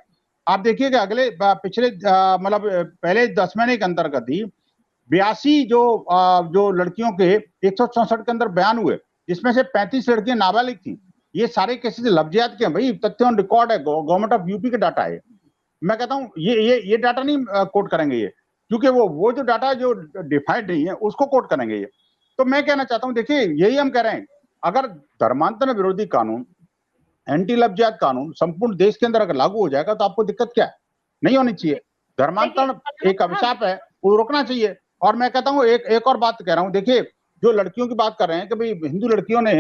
आप देखिए कि अगले पिछले मतलब पहले 10 महीने के अंतर्गत ही 82 जो लड़कियों के 164 के अंदर बयान हुए, जिसमें से 35 लड़कियां नाबालिग थी। ये सारे केसेस लव जिहाद के हैं भाई, तथ्य ऑन रिकॉर्ड है, गवर्नमेंट ऑफ यूपी का डाटा है। मैं कहता हूं ये डाटा नहीं कोट करेंगे ये, क्योंकि वो जो डाटा जो डिफाइंड नहीं है उसको कोट करेंगे ये। तो मैं कहना चाहता हूं, देखिए यही हम कह रहे हैं, अगर धर्मांतरण विरोधी कानून, एंटी लफ्जियात कानून संपूर्ण देश के अंदर अगर लागू हो जाएगा तो आपको दिक्कत क्या है? नहीं होनी चाहिए। धर्मांतरण एक अभिशाप है, वो रोकना चाहिए। और मैं कहता हूँ एक और बात कह रहा हूँ, देखिए जो लड़कियों की बात कर रहे हैं कि भाई हिंदू लड़कियों ने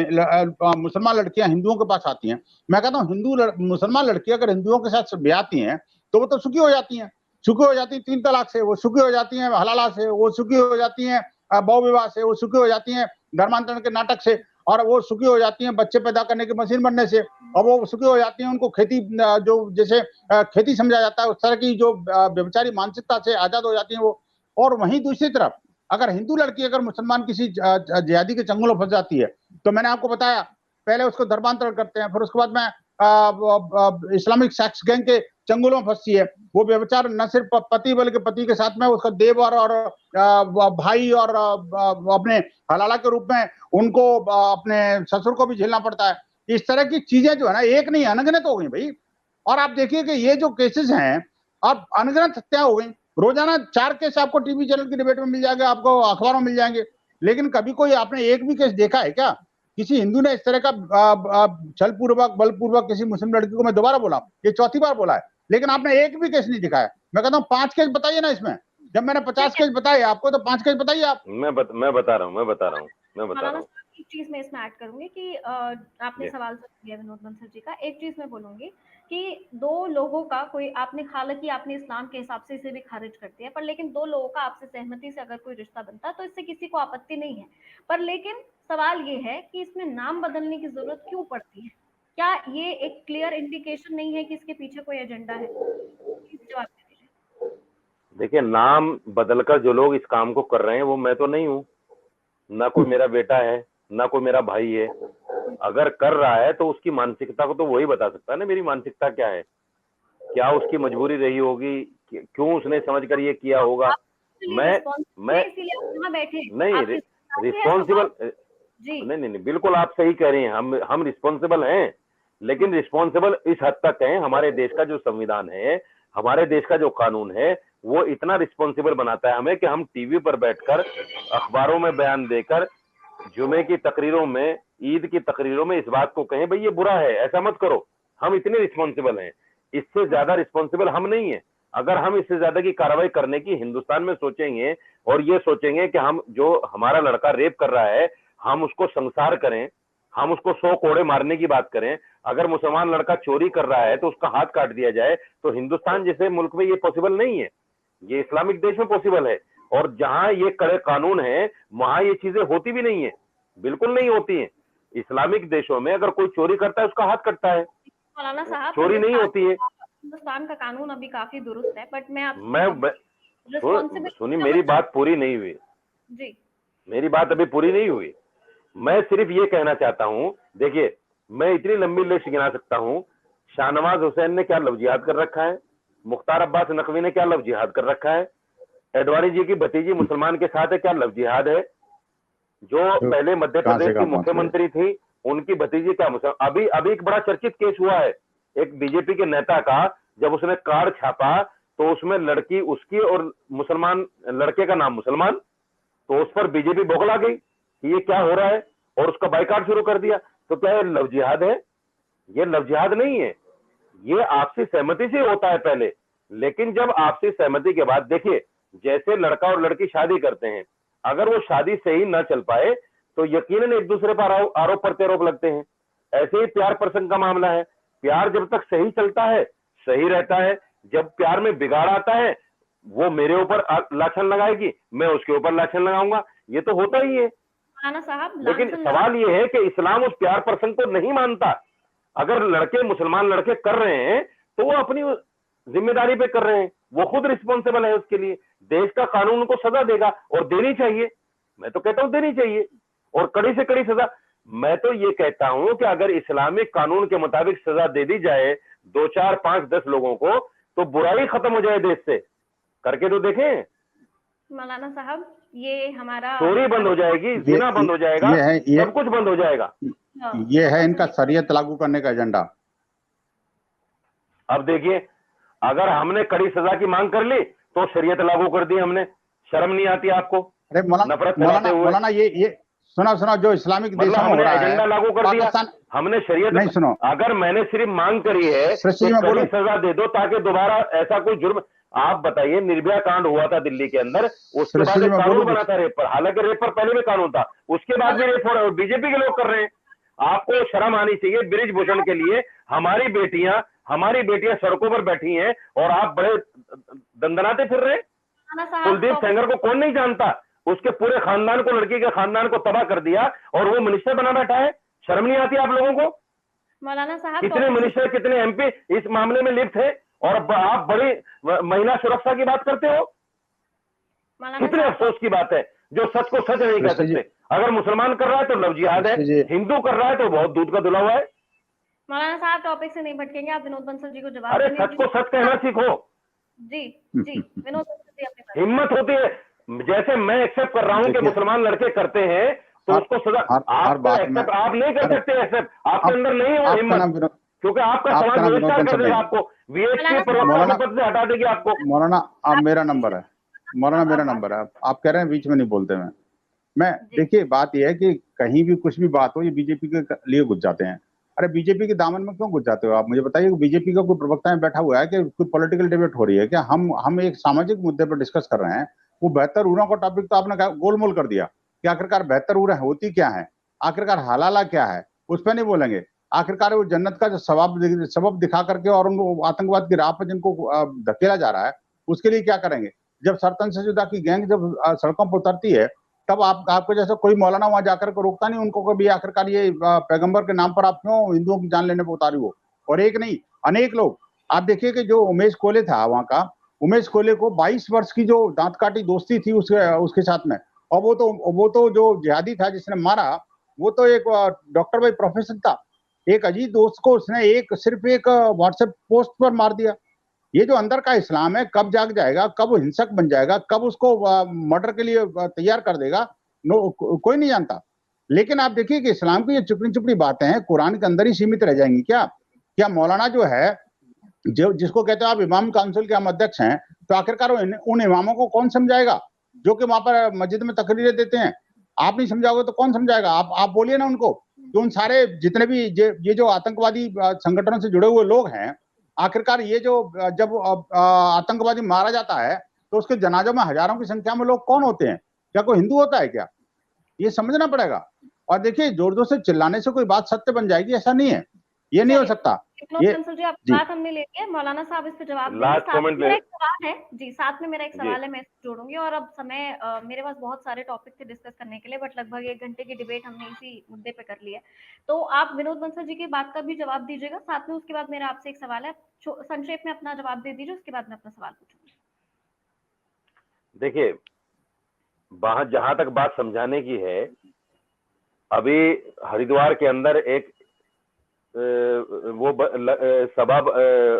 मुसलमान लड़कियां हिंदुओं के पास आती हैं, मैं कहता हूँ मुसलमान लड़कियां अगर हिंदुओं के साथ ब्याहती हैं तो वो तो सुखी हो जाती हैं। सुखी हो जाती है 3 तलाक से, वो सुखी हो जाती हैं हलाला से, वो सुखी हो जाती हैं बहु विवाह से, वो सुखी हो जाती हैं धर्मांतरण के नाटक से, और वो सुखी हो जाती हैं बच्चे पैदा करने की मशीन बनने से, और वो सुखी हो जाती हैं उनको खेती जो जैसे खेती समझा जाता है उस तरह की जो व्यभिचारी मानसिकता से आजाद हो जाती हैं वो। और वहीं दूसरी तरफ अगर हिंदू लड़की अगर मुसलमान किसी जिहादी के चंगुल में फंस जाती है तो मैंने आपको बताया पहले उसको धर्मांतरण करते हैं, फिर उसके बाद में इस्लामिक सेक्स गैंग के चंगुलों में फंसती है। वो व्यभिचार न सिर्फ पति बल्कि पति के साथ में उसका देवर और भाई और अपने हलाला के रूप में उनको अपने ससुर को भी झेलना पड़ता है। इस तरह की चीजें जो है ना एक नहीं अनगिनत हो गई भाई। और आप देखिए कि ये जो केसेस हैं अब अनगिनत हत्या हो गई, रोजाना 4 केस आपको टीवी चैनल की डिबेट में मिल जाएंगे, आपको अखबारों में मिल जाएंगे। लेकिन कभी कोई आपने एक भी केस देखा है क्या किसी हिंदू ने इस तरह का छल पूर्वक बलपूर्वक किसी मुस्लिम लड़की को, मैं दोबारा बोला ये चौथी बार बोला है, लेकिन आपने एक भी केस नहीं दिखाया। मैं कहता हूँ 5 केस बताइए ना इसमें, जब मैंने 50 केस बताए आपको तो 5 केस बताइए आप। मैं बता रहा हूँ। एक चीज मैं इसमें ऐड करूंगी कि आपने सवाल किया विनोद बंसल जी का, एक चीज मैं बोलूंगी कि 2 लोगों का कोई आपने, हालांकि आपने इस्लाम के हिसाब से इसे भी खारिज कर दिया, पर लेकिन 2 लोगों का आपसे सहमति से अगर कोई रिश्ता बनता तो इससे किसी को आपत्ति नहीं है। पर लेकिन सवाल ये है कि इसमें नाम बदलने की जरूरत क्यों पड़ती है? क्या ये एक क्लियर इंडिकेशन नहीं है कि इसके पीछे कोई एजेंडा है? जवाब दीजिए। देखिए नाम बदलकर जो लोग इस काम को कर रहे हैं वो मैं तो नहीं हूँ, ना कोई मेरा बेटा है, ना कोई मेरा भाई है। अगर कर रहा है तो उसकी मानसिकता को तो वही बता सकता है ना मेरी मानसिकता क्या है, क्या उसकी मजबूरी रही होगी, क्यों उसने समझकर ये किया होगा। मैं नहीं रिस्पॉन्सिबल नहीं, बिल्कुल आप सही कह रही हैं, हम रिस्पॉन्सिबल हैं, लेकिन रिस्पॉन्सिबल इस हद तक हैं, हमारे देश का जो संविधान है, हमारे देश का जो कानून है वो इतना रिस्पॉन्सिबल बनाता है हमें कि हम टीवी पर बैठकर अखबारों में बयान देकर जुमे की तकरीरों में, ईद की तकरीरों में इस बात को कहें भाई ये बुरा है, ऐसा मत करो। हम इतने रिस्पॉन्सिबल हैं, इससे ज्यादा रिस्पॉन्सिबल हम नहीं है। अगर हम इससे ज्यादा की कार्रवाई करने की हिंदुस्तान में सोचेंगे और ये सोचेंगे कि हम जो हमारा लड़का रेप कर रहा है हम उसको संसार करें, हम उसको 100 कोड़े मारने की बात करें, अगर मुसलमान लड़का चोरी कर रहा है तो उसका हाथ काट दिया जाए, तो हिंदुस्तान जैसे मुल्क में ये पॉसिबल नहीं है, ये इस्लामिक देश में पॉसिबल है। और जहां ये कड़े कानून है वहां ये चीजें होती भी नहीं है, बिल्कुल नहीं होती है। इस्लामिक देशों में अगर कोई चोरी करता है उसका हाथ कटता है, मौलाना साहब चोरी नहीं होती है। हिंदुस्तान का कानून अभी काफी दुरुस्त है, बट मैं सुनिए मेरी बात पूरी नहीं हुई जी, मेरी बात अभी पूरी नहीं हुई। मैं सिर्फ ये कहना चाहता हूं, देखिए मैं इतनी लंबी लिस्ट गिना सकता हूं, शाहनवाज हुसैन ने क्या लव जिहाद कर रखा है, मुख्तार अब्बास नकवी ने क्या लव जिहाद कर रखा है, एडवाणी जी की भतीजी मुसलमान के साथ है, क्या लव जिहाद है, जो पहले मध्य प्रदेश की मुख्यमंत्री थी उनकी भतीजी क्या मुसलमान। अभी एक बड़ा चर्चित केस हुआ है एक बीजेपी के नेता का, जब उसने कार्ड छापा तो उसमें लड़की उसकी और मुसलमान लड़के का नाम मुसलमान, तो उस पर बीजेपी बौखला गई कि ये क्या हो रहा है और उसका बाइकाट शुरू कर दिया। तो क्या ये लव जिहाद है? ये लव जिहाद नहीं है, ये आपसी सहमति से होता है पहले, लेकिन जब आपसी सहमति के बाद, देखिए जैसे लड़का और लड़की शादी करते हैं, अगर वो शादी सही न चल पाए तो यकीनन एक दूसरे पर आरोप प्रत्यारोप लगते हैं। ऐसे ही प्यार प्रसंग का मामला है, प्यार जब तक सही चलता है सही रहता है, जब प्यार में बिगाड़ आता है वो मेरे ऊपर लाछन लगाएगी, मैं उसके ऊपर लाछन लगाऊंगा, ये तो होता ही है। लेकिन सवाल ये है कि इस्लाम उस प्यार प्रसंग को नहीं मानता। अगर लड़के मुसलमान लड़के कर रहे हैं तो वो अपनी जिम्मेदारी पे कर रहे हैं, वो खुद रिस्पॉन्सिबल है उसके लिए, देश का कानून उनको सजा देगा और देनी चाहिए। मैं तो कहता हूं देनी चाहिए और कड़ी से कड़ी सजा। मैं तो ये कहता हूं कि अगर इस्लामिक कानून के मुताबिक सजा दे दी जाए 2, 4, 5, 10 लोगों को तो बुराई खत्म हो जाए देश से। करके तो देखें मौलाना साहब, ये हमारा चोरी बंद हो जाएगी, जिना बंद हो जाएगा, सब कुछ बंद हो जाएगा। ये है इनका शरीयत लागू करने का एजेंडा। अब देखिए अगर हमने कड़ी सजा की मांग कर ली तो शरीयत लागू कर दी हमने। शर्म नहीं आती आपको? अरे मौलाना ये सुना जो इस्लामिक मतलब देशों में हो रहा है, एजेंडा लागू कर दिया, हमने शरीयत नहीं सुनो। अगर मैंने सिर्फ मांग करी है तो कड़ी सजा दे दो ताकि दोबारा ऐसा कोई जुर्म। आप बताइए, निर्भया कांड हुआ था दिल्ली के अंदर, उसके बाद एक कानून बना था रेप पर, हालांकि रेप पर पहले भी कानून था, उसके बाद भी रेप हो रहा है, बीजेपी के लोग कर रहे हैं। आपको शर्म आनी चाहिए। ब्रिजभूषण के लिए हमारी बेटियां सड़कों पर बैठी हैं और आप बड़े दंदनाते फिर रहे हैं। कुलदीप सेंगर को कौन नहीं जानता? उसके पूरे खानदान को, लड़की के खानदान को तबाह कर दिया और वो मिनिस्टर बना बैठा है। शर्म नहीं आती आप लोगों को? मौलाना साहब, कितने मिनिस्टर, कितने एमपी इस मामले में लिप्त है और आप बड़ी महिला सुरक्षा की बात करते हो? कितने अफसोस की बात है। जो सच को सच नहीं कह सकते। अगर मुसलमान कर रहा है तो लव जिहाद है, हिंदू कर रहा है तो बहुत दूध का धुला हुआ है। मौलाना साहब, टॉपिक से नहीं भटकेंगे, आप विनोद बंसल जी को जवाब। अरे सच को सच कहना सीखो। जी विनोद बंसल जी, अपनी हिम्मत होती है। जैसे मैं एक्सेप्ट कर रहा हूं कि मुसलमान लड़के करते हैं तो उसको सजा, आप नहीं कर सकते एक्सेप्ट, आपके अंदर नहीं है वो हिम्मत, क्योंकि आपका समाज बहिष्कार कर देगा आपको, वीएचपी प्रवक्ता पद से हटा देगी आपको। मौलाना अब मेरा नंबर है, मौलाना मेरा नंबर है, आप कह रहे हैं बीच में नहीं बोलते मैं देखिए बात यह है कि कहीं भी कुछ भी बात हो ये बीजेपी के लिए घुस जाते हैं। अरे बीजेपी के दामन में क्यों घुस जाते हो आप? मुझे बताइए, बीजेपी का कोई प्रवक्ता में बैठा हुआ है कि कोई पॉलिटिकल डिबेट हो रही है क्या? हम एक सामाजिक मुद्दे पर डिस्कस कर रहे हैं। वो बेहतर उरा का टॉपिक तो आपने गोलमोल कर दिया कि आखिरकार बेहतर उरा होती क्या है, आखिरकार हलाला क्या है, उस पर नहीं बोलेंगे। आखिरकार वो जन्नत का जो सबब दिखा करके और उनको आतंकवाद की राह पर जिनको धकेला जा रहा है उसके लिए क्या करेंगे? जब सरतन से जुदा की गैंग जब सड़कों पर उतरती है तब आपको जैसा कोई मौलाना वहां जाकर के रोकता नहीं उनको कभी, आखिरकार ये पैगंबर के नाम पर आप क्यों हिंदुओं की जान लेने पर उतारी हो? और एक नहीं अनेक लोग, आप देखिए कि जो उमेश कोले था वहां का, उमेश कोले को 22 वर्ष की जो दांत काटी दोस्ती थी उसके साथ में, और वो तो जो जिहादी था जिसने मारा वो तो एक डॉक्टर भाई प्रोफेसर था। एक अजीज दोस्त को उसने सिर्फ एक व्हाट्सएप पोस्ट पर मार दिया। ये जो अंदर का इस्लाम है कब जाग जाएगा, कब हिंसक बन जाएगा, कब उसको मर्डर के लिए तैयार कर देगा, कोई नहीं जानता। लेकिन आप देखिए कि इस्लाम की ये चुपड़ी चुपड़ी बातें हैं कुरान के अंदर ही सीमित रह जाएंगी क्या मौलाना जो है जिसको कहते हैं आप इमाम काउंसिल के हम अध्यक्ष हैं, तो आखिरकार उन इमामों को कौन समझाएगा जो कि वहां पर मस्जिद में तकरीरें देते हैं? आप नहीं समझाओगे तो कौन समझाएगा? आप बोलिए ना उनको। तो उन सारे जितने भी ये जो आतंकवादी संगठनों से जुड़े हुए लोग हैं, आखिरकार ये जो जब आतंकवादी मारा जाता है तो उसके जनाजों में हजारों की संख्या में लोग कौन होते हैं? क्या कोई हिंदू होता है क्या? ये समझना पड़ेगा। और देखिए जोर जोर से चिल्लाने से कोई बात सत्य बन जाएगी ऐसा नहीं है, ये नहीं हो सकता। ये जी बात हमने ले ली है, मौलाना साहब इस पे जवाब देंगे। मेरा एक सवाल है जी, साथ में मेरा एक सवाल है, मैं जोड़ूंगी। और अब समय मेरे पास बहुत सारे टॉपिक थे डिस्कस करने के लिए, बट लगभग 1 घंटे की डिबेट हमने इसी मुद्दे पे कर ली है। तो आप विनोद बंसल जी की बात का भी जवाब दीजिएगा साथ में, उसके बाद मेरा आपसे एक सवाल है, संक्षेप में अपना जवाब दे दीजिए, उसके बाद मैं अपना सवाल पूछूंगी। देखिए जहां तक बात समझाने की है, अभी हरिद्वार के अंदर एक वो सभा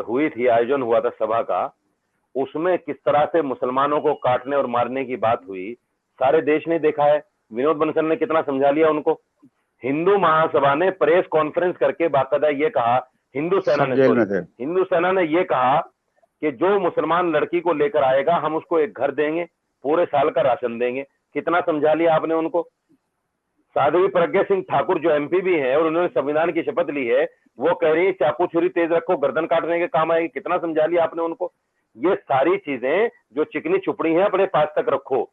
हुई थी, आयोजन हुआ था सभा का, उसमें किस तरह से मुसलमानों को काटने और मारने की बात हुई, सारे देश ने देखा है। विनोद बंसल ने कितना समझा लिया उनको। हिंदू महासभा ने प्रेस कॉन्फ्रेंस करके बाकायदा ये कहा, हिंदू सेना ने ये कहा कि जो मुसलमान लड़की को लेकर आएगा हम उसको एक घर देंगे, पूरे साल का राशन देंगे। कितना समझा लिया आपने उनको। साध्वी प्रज्ञा सिंह ठाकुर जो एमपी भी है और उन्होंने संविधान की शपथ ली है, वो कह रही है चाकू छुरी तेज रखो, गर्दन काटने के काम आएगी। कितना समझा लिया आपने उनको। ये सारी चीजें जो चिकनी चुपड़ी हैं अपने पास तक रखो,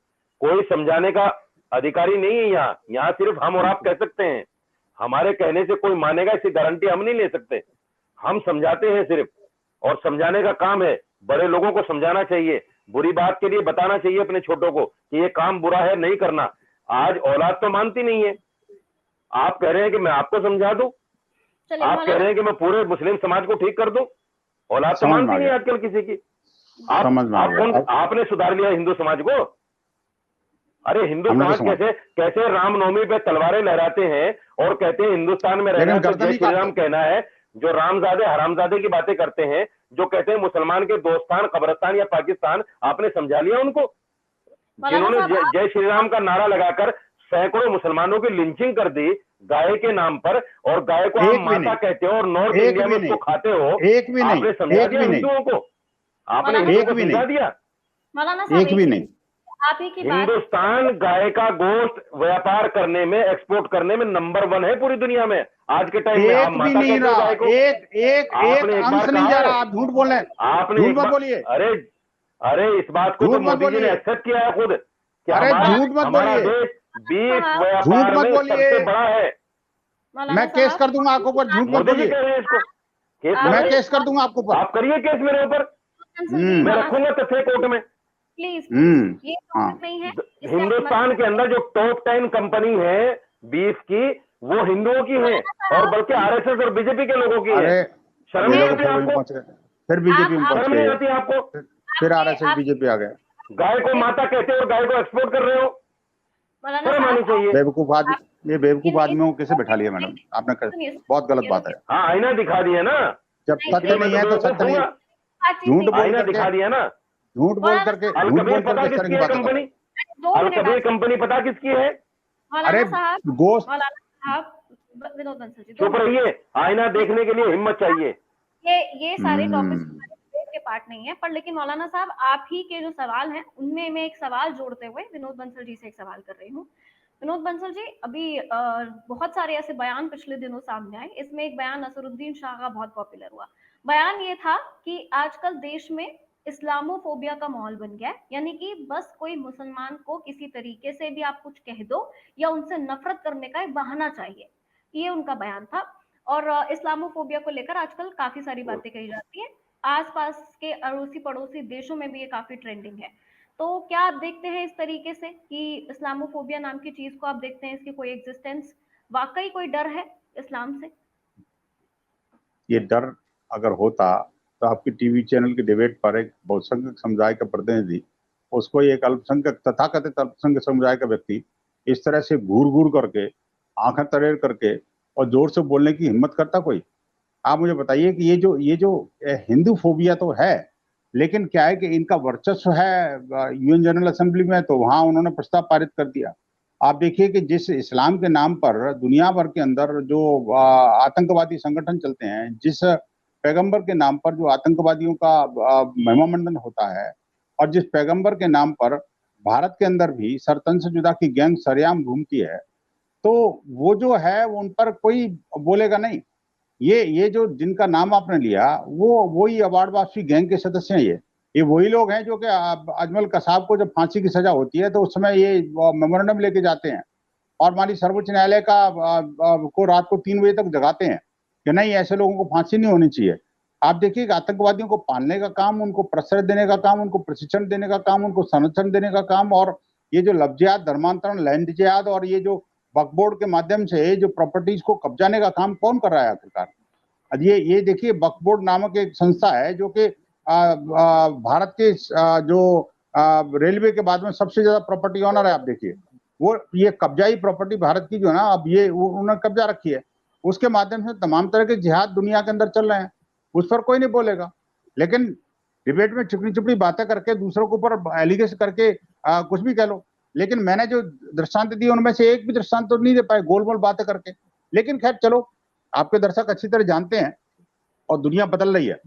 कोई समझाने का अधिकारी नहीं है यहाँ सिर्फ हम और आप कह सकते हैं। हमारे कहने से कोई मानेगा इसकी गारंटी हम नहीं ले सकते। हम समझाते हैं सिर्फ, और समझाने का काम है। बड़े लोगों को समझाना चाहिए, बुरी बात के लिए बताना चाहिए अपने छोटों को कि ये काम बुरा है, नहीं करना। आज औलाद तो मानती नहीं है। आप कह रहे हैं कि मैं आपको समझा दूं, आप कह रहे हैं कि मैं पूरे मुस्लिम समाज को ठीक कर दूं। औलाद तो मानती नहीं आजकल किसी की। आपने सुधार लिया हिंदू समाज को। अरे हिंदू समाज कैसे रामनवमी पे तलवारें लहराते हैं और कहते हैं हिंदुस्तान में रहना तो जय श्री राम कहना है। जो रामजादे हरामजादे की बातें करते हैं, जो कहते हैं मुसलमान के दोस्तान कब्रिस्तान या पाकिस्तान, आपने समझा लिया उनको। जिन्होंने जय श्री राम का नारा लगाकर सैकड़ों मुसलमानों की लिंचिंग कर दी गाय के नाम पर, और गाय को आप माता कहते हो और नॉर्थ इंडिया में उसको खाते हो। आपने समझा दिया हिंदुओं को, आपने समझा दिया। मौलाना साहब एक भी एक नहीं। आप ही की बात, हिंदुस्तान गाय का गोश्त व्यापार करने में, एक्सपोर्ट करने में नंबर 1 है पूरी दुनिया में आज के टाइम में। आप एक भी माता नहीं कहते हो रहा, गाय को, एक एक एक आपने एक अंश बार नहीं कहा जा है, रहा। आप झूठ बोल रहे हैं, आपने झूठ एक मत बार, बोलिए। अरे अरे इस बात को तो झूठ मत मोदी जी ने बोलिए। एक्सेप्ट किया है खुद कि अरे झूठ मत हमारा बोलिए, देश बीफ साहब, झूठ व्यापार मत में बोलिए। सबसे बड़ा है। मौलाना मैं केस साहब, कर दूंगा आपके ऊपर, झूठ मत मोदी जी बोलिए। कह रहे हैं इसको, केस आप- कर मैं रहे केस कर हैं, दूंगा आपके ऊपर। आप करिए केस मेरे ऊपर, कंसल जी, मैं मौलाना रखूंगा तथ्य कोर्ट में। प्लीज हम्म। ये हाँ। टॉपिक नहीं है। इससे हिंदुस्तान मत- के अंदर जो टॉप 10 कंपनी है बीफ की, वो हिंदुओं की है और बल्कि आरएसएस और बीजेपी के लोगों की है। अरे शर्म ये नहीं देखो आती फिर वही आपको? पहुंच गए, फिर बीजेपी में आप- पहुंच शर्म नहीं गए, आती आपको? फिर आरएसएस आप- बीजेपी आ गए। गाय को माता कहते हो और गाय को एक्सपोर्ट कर रहे हो, मौलाना शर्म आनी साहब, चाहिए। बेवकूफ आदमी, ये बेवकूफ आदमियों को कैसे बैठा लिया नहीं, मैडम आपने? सुनिए, बहुत गलत बात है। हाँ, आईना दिखा दिया ना, जब नहीं, सत्य क्या मैं नहीं तो है तो बेवकूफ सत्य नहीं, दूंगा? बातचीत झूठ नहीं बोल आईना करके, दिखा दिया ना। झूठ बोल करके, झूठ बोल अलकबीर पता करके इस तरह किसकी की है बातें करो। कंपनी? 2 मिनट अलकबीर आप- कंपनी पता किसकी है? अरे मौलाना साहब, गोश्त, मौलाना साहब, विनोद बंसल जी, 2 चुप मिनट। रहिए, आईना देखने के लिए हिम्मत चाहिए। ये सारे टॉपिक्स हम्म। के पार्ट नहीं है, पर लेकिन मौलाना साहब आप ही के जो सवाल हैं उनमें मैं एक सवाल जोड़ते हुए विनोद बंसल जी से एक सवाल कर रही हूँ। विनोद बंसल जी, अभी बहुत सारे ऐसे बयान पिछले दिनों सामने आए। इसमें एक बयान नसरुद्दीन शाह का बहुत पॉपुलर हुआ। बयान ये था कि आजकल देश में इस्लामोफोबिया का माहौल बन गया है, यानी कि बस कोई मुसलमान को किसी तरीके से भी आप कुछ कह दो या उनसे नफरत करने का एक बहाना चाहिए। ये उनका बयान था। और इस्लामोफोबिया को लेकर आजकल काफी सारी बातें कही जाती हैं। आसपास के अड़ोसी पड़ोसी देशों में भी ये काफी ट्रेंडिंग है। तो क्या आप देखते हैं इस तरीके से कि इस्लामोफोबिया नाम की चीज को आप देखते हैं इसकी कोई एग्जिस्टेंस, वाकई कोई डर है इस्लाम से? ये डर अगर होता तो आपकी टीवी चैनल के डिबेट पर एक बहुसंख्यक समुदाय का प्रतिनिधि, उसको एक अल्पसंख्यक, तथाकथित अल्पसंख्यक समुदाय का व्यक्ति इस तरह से घूर घूर करके, आंखें तरेर करके और जोर से बोलने की हिम्मत करता कोई? आप मुझे बताइए कि ये जो हिंदू फोबिया तो है, लेकिन क्या है कि इनका वर्चस्व है यूएन जनरल असेंबली में, तो वहां उन्होंने प्रस्ताव पारित कर दिया। आप देखिए कि जिस इस्लाम के नाम पर दुनिया भर के अंदर जो आतंकवादी संगठन चलते हैं, जिस पैगंबर के नाम पर जो आतंकवादियों का महिमा मंडन होता है, और जिस पैगंबर के नाम पर भारत के अंदर भी सरतन से जुदा की गैंग सरेआम घूमती है, तो वो जो है वो उन पर कोई बोलेगा नहीं। ये जो जिनका नाम आपने लिया, वो वही अवार्ड वापसी गैंग के सदस्य हैं। ये वही लोग हैं जो कि अजमल कसाब को जब फांसी की सजा होती है तो उस समय ये मेमोरेंडम लेके जाते हैं और हमारी सर्वोच्च न्यायालय का को रात को 3 बजे तक जगाते हैं कि नहीं, ऐसे लोगों को फांसी नहीं होनी चाहिए। आप देखिए आतंकवादियों को पालने का काम, उनको प्रश्रय देने का काम, उनको प्रशिक्षण देने का काम, उनको संरक्षण देने का काम, और ये जो लफ्जियात, धर्मांतरण, लैंड जिहाद और ये जो वक्फ बोर्ड के माध्यम से जो प्रॉपर्टीज को कब्जाने का काम कौन कर रहा है आखिरकार? अब ये देखिए, वक्फ बोर्ड नामक एक संस्था है जो कि भारत के जो रेलवे के बाद में सबसे ज्यादा प्रॉपर्टी ऑनर है। आप देखिए, वो ये कब्जाई प्रॉपर्टी भारत की जो है ना, अब ये उन्होंने कब्जा रखी है। उसके माध्यम से तमाम तरह के जिहाद दुनिया के अंदर चल रहे हैं, उस पर कोई नहीं बोलेगा। लेकिन डिबेट में चुपड़ी चुपड़ी बातें करके, दूसरों के ऊपर एलिगेशन करके कुछ भी कह लो। लेकिन मैंने जो दृष्टांत दिए उनमें से एक भी दृष्टांत तो नहीं दे पाए, गोल गोल बातें करके। लेकिन खैर चलो, आपके दर्शक अच्छी तरह जानते हैं और दुनिया बदल रही है।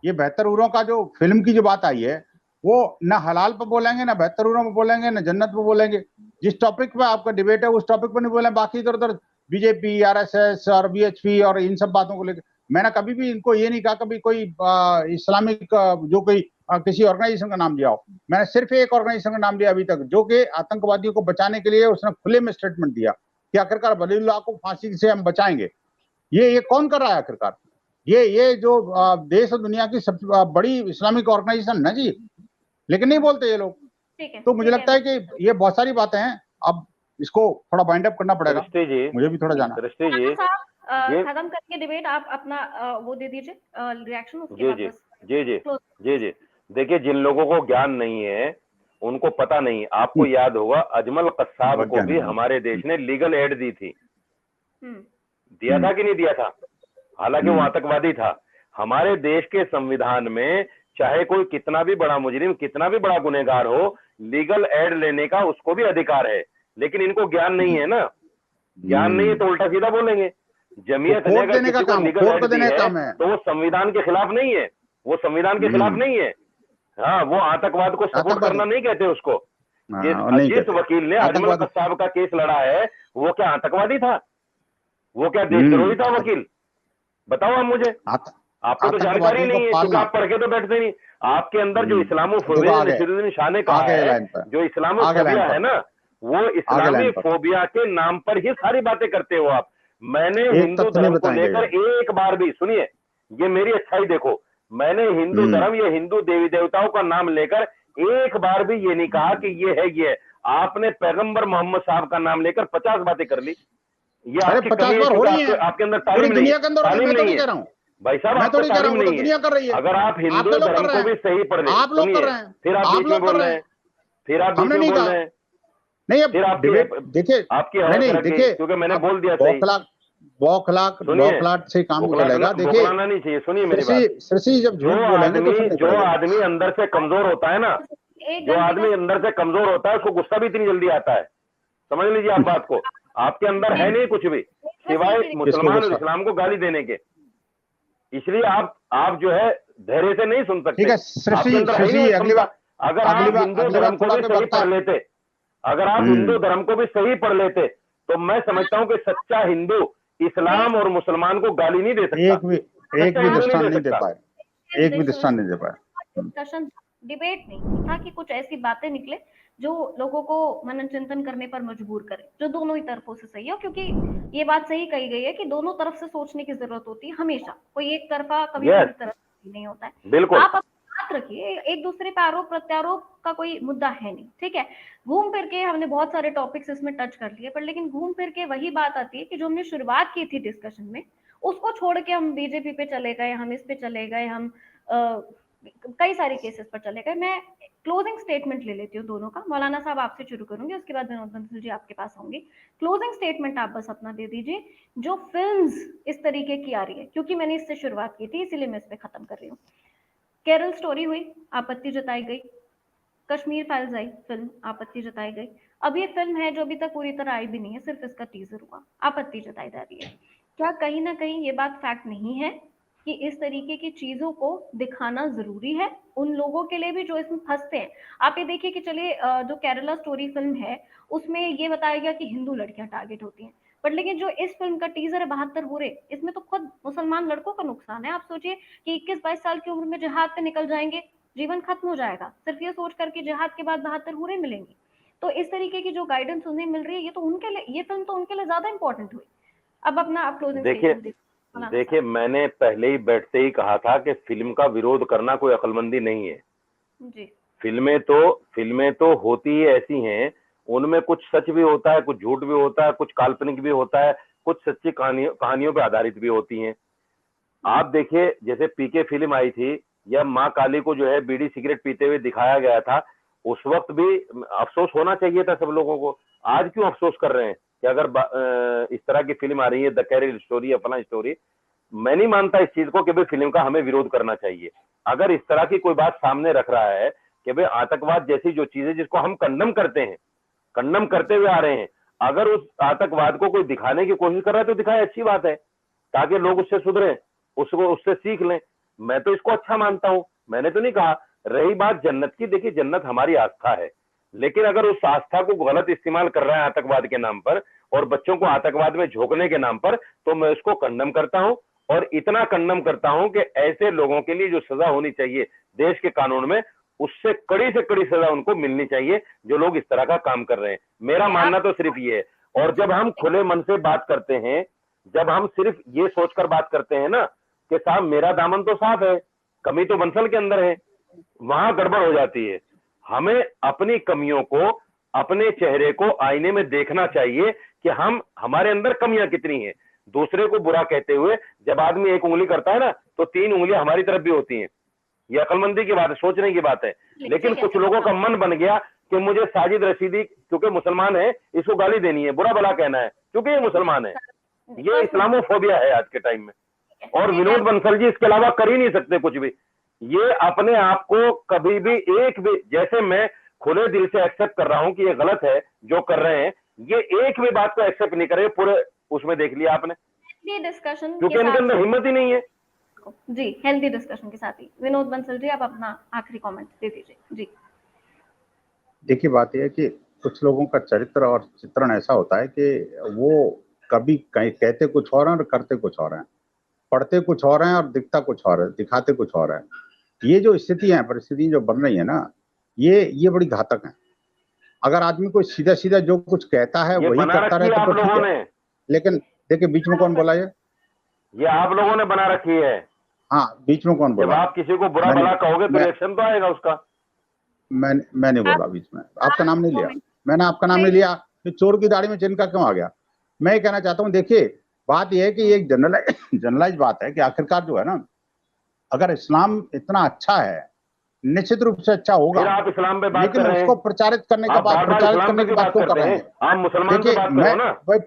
ये बेहतर उरों का जो फिल्म की जो बात आई है, वो ना हलाल पर बोलेंगे, ना बेहतर उरों पर बोलेंगे, ना जन्नत पर बोलेंगे। जिस टॉपिक पे आपका डिबेट है उस टॉपिक पर नहीं बोलेंगे, बाकी इधर उधर बीजेपी, आरएसएस और बीएचपी और इन सब बातों को लेकर मैंने कभी भी इनको ये नहीं कहा कभी कोई इस्लामिक जो कोई किसी ऑर्गेनाइजेशन का नाम लिया हो। मैंने सिर्फ एक ऑर्गेनाइजेशन का नाम लिया अभी तक, जो कि आतंकवादियों को बचाने के लिए उसने खुले में स्टेटमेंट दिया कि आखिरकार वलीउल्लाह को फांसी से हम बचाएंगे। ये कौन कर रहा है आखिरकार? ये जो देश और दुनिया की सबसे बड़ी इस्लामिक ऑर्गेनाइजेशन है जी, लेकिन नहीं बोलते ये लोग। तो मुझे लगता है कि ये बहुत सारी बातें हैं, अब इसको थोड़ा बाइंड अप करना पड़ेगा, मुझे भी थोड़ा जाना। खत्म करके डिबेट आप अपना वो दे दीजिए रिएक्शन, उसके बाद जी। देखिए, जिन लोगों को ज्ञान नहीं है उनको पता नहीं। आपको याद होगा अजमल कसाब को भी हमारे देश ने लीगल एड दी थी, दिया था कि नहीं दिया था? हालांकि वो आतंकवादी था। हमारे देश के संविधान में चाहे कोई कितना भी बड़ा मुजरिम, कितना भी बड़ा गुनहगार हो, लीगल एड लेने का उसको भी अधिकार है। लेकिन इनको ज्ञान नहीं है ना, ज्ञान नहीं है तो उल्टा सीधा बोलेंगे। जमीयत ने अगर किसी को लीगल एड दी है तो वो संविधान के खिलाफ नहीं है, वो संविधान के खिलाफ नहीं है। हाँ, वो आतंकवाद को सपोर्ट आतंकवादी। करना नहीं कहते उसको। और नहीं जिस कहते वकील ने अजमल आतंकवादी। कसाब का केस लड़ा है, वो क्या आतंकवादी था? वो क्या देशद्रोही था वकील? बताओ आप मुझे। आपको तो जानकारी आतंकवादियों को नहीं है, क्योंकि पालना। आप पढ़ के तो बैठते नहीं। आपके अंदर जो देखो इस्लामोफोबिया आगे नसीरुद्दीन शाह ने कहा आगे है, लाइन पर, जो आगे इस्लामोफोबिया लाइन है पर, ना, वो आगे इस्लामी लाइन पर फोबिया के नाम पर ही सारी बातें करते हो आप। मैंने एक हिंदू तथ्य नहीं धर्म को बताएंगे लेकर एक बार भी, सुनिए, ये मेरी अच्छाई देखो, मैंने हिंदू धर्म या हिंदू देवी देवताओं का नाम लेकर एक बार भी ये नहीं कहा कि ये है ये है। आपने पैगंबर मोहम्मद साहब का नाम लेकर 50 बातें कर ली। ये अरे आपकी 50 कमी है, बार हो क्योंकि रही है, आपके अंदर पूरी तालीम नहीं है। दुनिया के अंदर हो रही है, तालीम मैं नहीं थोड़ी है कह रहा हूँ, भाई साहब, मैं आपको थोड़ी कह रहा तालीम हूँ, वो तो नहीं है। दुनिया कर रही है। अगर आप हिंदू आपके लोग धर्म कर रहे को भी हैं, सही पढ़ ले, आप लोग कर सुनिए, रहे हैं, फिर आप आप बीच में लोग कर बोल रहे रहे हैं, हैं, फिर आप बीच हमने में नहीं बोल कहा। रहे हैं, नहीं, अब फिर आपकी डिबेट देखिए, आपकी नहीं हवा नहीं भड़क गई, देखिए, क्योंकि मैंने अब बोल दिया सही। सुनिए, बौखलाहट से काम नहीं बौखलाना चलेगा। देखिए बौखलाना नहीं चाहिए, सुनिए मेरी शशि बात। शशि जब झूठ बोलेंगे तो फिर नहीं जो पड़ेगा। आदमी अंदर से कमजोर होता है ना, एक जो घंटे आदमी का अंदर से कमजोर होता है, उसको गुस्सा भी इतनी जल्दी आता है। समझ लीजिए आप बात को। आपके अंदर है नहीं कुछ भी, सिवाय किसको मुसलमान और गुस्सा? इस्लाम को गाली देने के। इसलिए आप जो है धैर्य से नहीं सुन सकते। ठीक है आपके अंदर है ही शशि, नहीं वो क्षमता। अगर आप हिंदू अगली बार धर्म को थोड़ा भी के सही वक्ता। पढ़ लेते, अगर आप हिंदू धर्म को भी सही पढ़ लेते, तो मैं समझता हूं कि सच्चा हिंदू इस्लाम और मुसलमान को गाली नहीं दे सकता। एक भी सच्चा हिंदू दृष्टांत नहीं दे नहीं दे सकता। पाए, एक भी दृष्टांत नहीं दे पाए। डिस्कशन, डिबेट नहीं था कि कुछ ऐसी बातें निकले जो लोगों को मनन चिंतन करने पर मजबूर करे, जो दोनों ही तरफों से सही हो। क्योंकि ये बात सही कही गई है कि दोनों तरफ से सोचने की जरूरत होती है हमेशा, कोई एक तरफा कभी Yes, पूरी तरफ से नहीं होता है। बिल्कुल। आप अपनी बात रखिए, एक दूसरे पे आरोप प्रत्यारोप का कोई मुद्दा है नहीं, ठीक है। घूम फिर के हमने बहुत सारे टॉपिक्स इसमें टच कर लिए, पर लेकिन घूम फिर के वही बात आती है कि जो हमने शुरुआत की थी डिस्कशन में, उसको छोड़ के हम बीजेपी पे चले गए, हम इस पे चले गए, हम कई सारे केसेस पर चले गए। मैं क्लोजिंग स्टेटमेंट ले लेती हूँ दोनों का। मौलाना साहब आपसे शुरू करूंगी, उसके बाद विनोद बंसल जी आपके पास आऊंगी। क्लोजिंग स्टेटमेंट आप बस अपना दे दीजिए, जो फिल्म्स इस तरीके की आ रही है, क्योंकि मैंने इससे शुरुआत की थी इसीलिए मैं इस पे खत्म कर रही हूँ। केरल स्टोरी हुई, आपत्ति जताई गई। कश्मीर फाइल्स आई फिल्म, आपत्ति जताई गई। अब ये फिल्म है जो अभी तक पूरी तरह आई भी नहीं है, सिर्फ इसका टीजर हुआ, आपत्ति जताई जा रही है। क्या कहीं ना कहीं ये बात फैक्ट नहीं है कि इस तरीके की चीजों को दिखाना जरूरी है उन लोगोों के लिए भी जो इसमें फंसते हैं? आप ये देखिए कि चलिए जो केरला स्टोरी फिल्म है उसमें ये बताया गया कि हिंदू लड़कियां टारगेट होती हैं, बट लेकिन जो इस फिल्म का टीजर है 72 बुरे, इसमें तो खुद मुसलमान लड़कों का नुकसान है। आप सोचिए कि 21-22 साल की उम्र में जिहाद पे निकल जाएंगे, जीवन खत्म हो जाएगा, सिर्फ ये सोच कर कि जिहाद के बाद 72 बुरे मिलेंगे। तो इस तरीके की जो गाइडेंस उन्हें मिल रही है, ये तो उनके लिए, ये फिल्म तो उनके लिए ज्यादा इंपॉर्टेंट हुई। अब अपना आप क्लोजिंग देखिए देखिए, मैंने पहले ही बैठते ही कहा था कि फिल्म का विरोध करना कोई अक्लमंदी नहीं है जी। फिल्में तो होती ही ऐसी हैं, उनमें कुछ सच भी होता है, कुछ झूठ भी होता है, कुछ काल्पनिक भी होता है, कुछ सच्ची कहानियों पे आधारित भी होती हैं। आप देखिए, जैसे पीके फिल्म आई थी, या माँ काली को जो है बीड़ी सिगरेट पीते हुए दिखाया गया था, उस वक्त भी अफसोस होना चाहिए था सब लोगों को। आज क्यों अफसोस कर रहे हैं कि अगर इस तरह की फिल्म आ रही है, द कैरल स्टोरी, अपना स्टोरी? मैं नहीं मानता इस चीज को कि भाई फिल्म का हमें विरोध करना चाहिए। अगर इस तरह की कोई बात सामने रख रहा है कि भाई आतंकवाद जैसी जो चीजें जिसको हम कंडम करते हैं, कंडम करते हुए आ रहे हैं, अगर उस आतंकवाद को कोई दिखाने की कोशिश कर रहा है तो दिखाए, अच्छी बात है, ताकि लोग उससे सुधरें, उससे सीख लें। मैं तो इसको अच्छा मानता हूं, मैंने तो नहीं कहा। रही बात जन्नत की, देखिए जन्नत हमारी आस्था है, लेकिन अगर उस आस्था को गलत इस्तेमाल कर रहा है आतंकवाद के नाम पर और बच्चों को आतंकवाद में झोंकने के नाम पर, तो मैं उसको कंडम करता हूं। और इतना कंडम करता हूं कि ऐसे लोगों के लिए जो सजा होनी चाहिए देश के कानून में, उससे कड़ी से कड़ी सजा उनको मिलनी चाहिए जो लोग इस तरह का काम कर रहे हैं। मेरा मानना तो सिर्फ ये है। और जब हम खुले मन से बात करते हैं, जब हम सिर्फ ये सोचकर बात करते हैं ना कि साहब मेरा दामन तो साफ है, कमी तो बंसल के अंदर है, वहां गड़बड़ हो जाती है। हमें अपनी कमियों को, अपने चेहरे को आईने में देखना चाहिए कि हमारे अंदर कमियां कितनी हैं। दूसरे को बुरा कहते हुए जब आदमी एक उंगली करता है ना, तो 3 उंगलियां हमारी तरफ भी होती हैं। ये अक्लमंदी की बात है, सोचने की बात है। लेकिन कुछ लोगों का मन बन गया कि मुझे साजिद रशीदी क्योंकि मुसलमान है, इसको गाली देनी है, बुरा भला कहना है क्योंकि ये मुसलमान है। ये इस्लामोफोबिया है आज के टाइम में। और विनोद बंसल जी इसके अलावा कर ही नहीं सकते कुछ भी। ये अपने आप को कभी भी एक भी, जैसे मैं खुले दिल से एक्सेप्ट कर रहा हूं कि ये गलत है जो कर रहे हैं, ये एक भी बात को एक्सेप्ट नहीं करे पूरे उसमें, देख लिया आपने, डिस्कशन क्योंकि इनके अंदर हिम्मत ही नहीं है। को। जी, हेल्दी डिस्कशन के साथ ही विनोद बंसल जी, आप अपना आखिरी कमेंट दे दीजिए। जी। देखिए, बात यह है कि कुछ लोगों का चरित्र और चित्रण ऐसा होता है कि वो कभी कहीं कहते कुछ और हैं और करते कुछ और हैं, पढ़ते कुछ और हैं और दिखता कुछ और है, दिखाते कुछ और है। ये जो स्थितियां हैं, परिस्थितियां जो बन रही है ना, ये बड़ी घातक है। अगर आदमी कोई सीधा सीधा जो कुछ कहता है ये वही बना करता रखी रहे है तो आप ठीक लोगों है, ने, लेकिन देखिए बीच में कौन बोला ये आप लोगों ने बना रखी है। हाँ, बीच में कौन जब बोला? आप किसी को बुरा मैंने भला कहोगे तो मैं रिएक्शन तो आएगा उसका। मैं नहीं बोला बीच में, आपका नाम नहीं लिया मैंने, आपका नाम नहीं लिया। कि चोर की दाढ़ी में चिन्ह का क्यों आ गया? मैं ये कहना चाहता हूँ, देखिए बात यह है कि एक जनरलाइज बात है कि आखिरकार जो है ना, अगर इस्लाम इतना अच्छा है, निश्चित रूप से अच्छा होगा, फिर आप इस्लाम पे बात लेकिन कर रहे उसको हैं, प्रचारित करने के आप बाद बार बार प्रचारित इस्लाम करने पे की क्यों बात बात क्यों कर करते रहे हैं? हैं? आप मुसलमान पे देखिए बात मैं करो ना, भाई,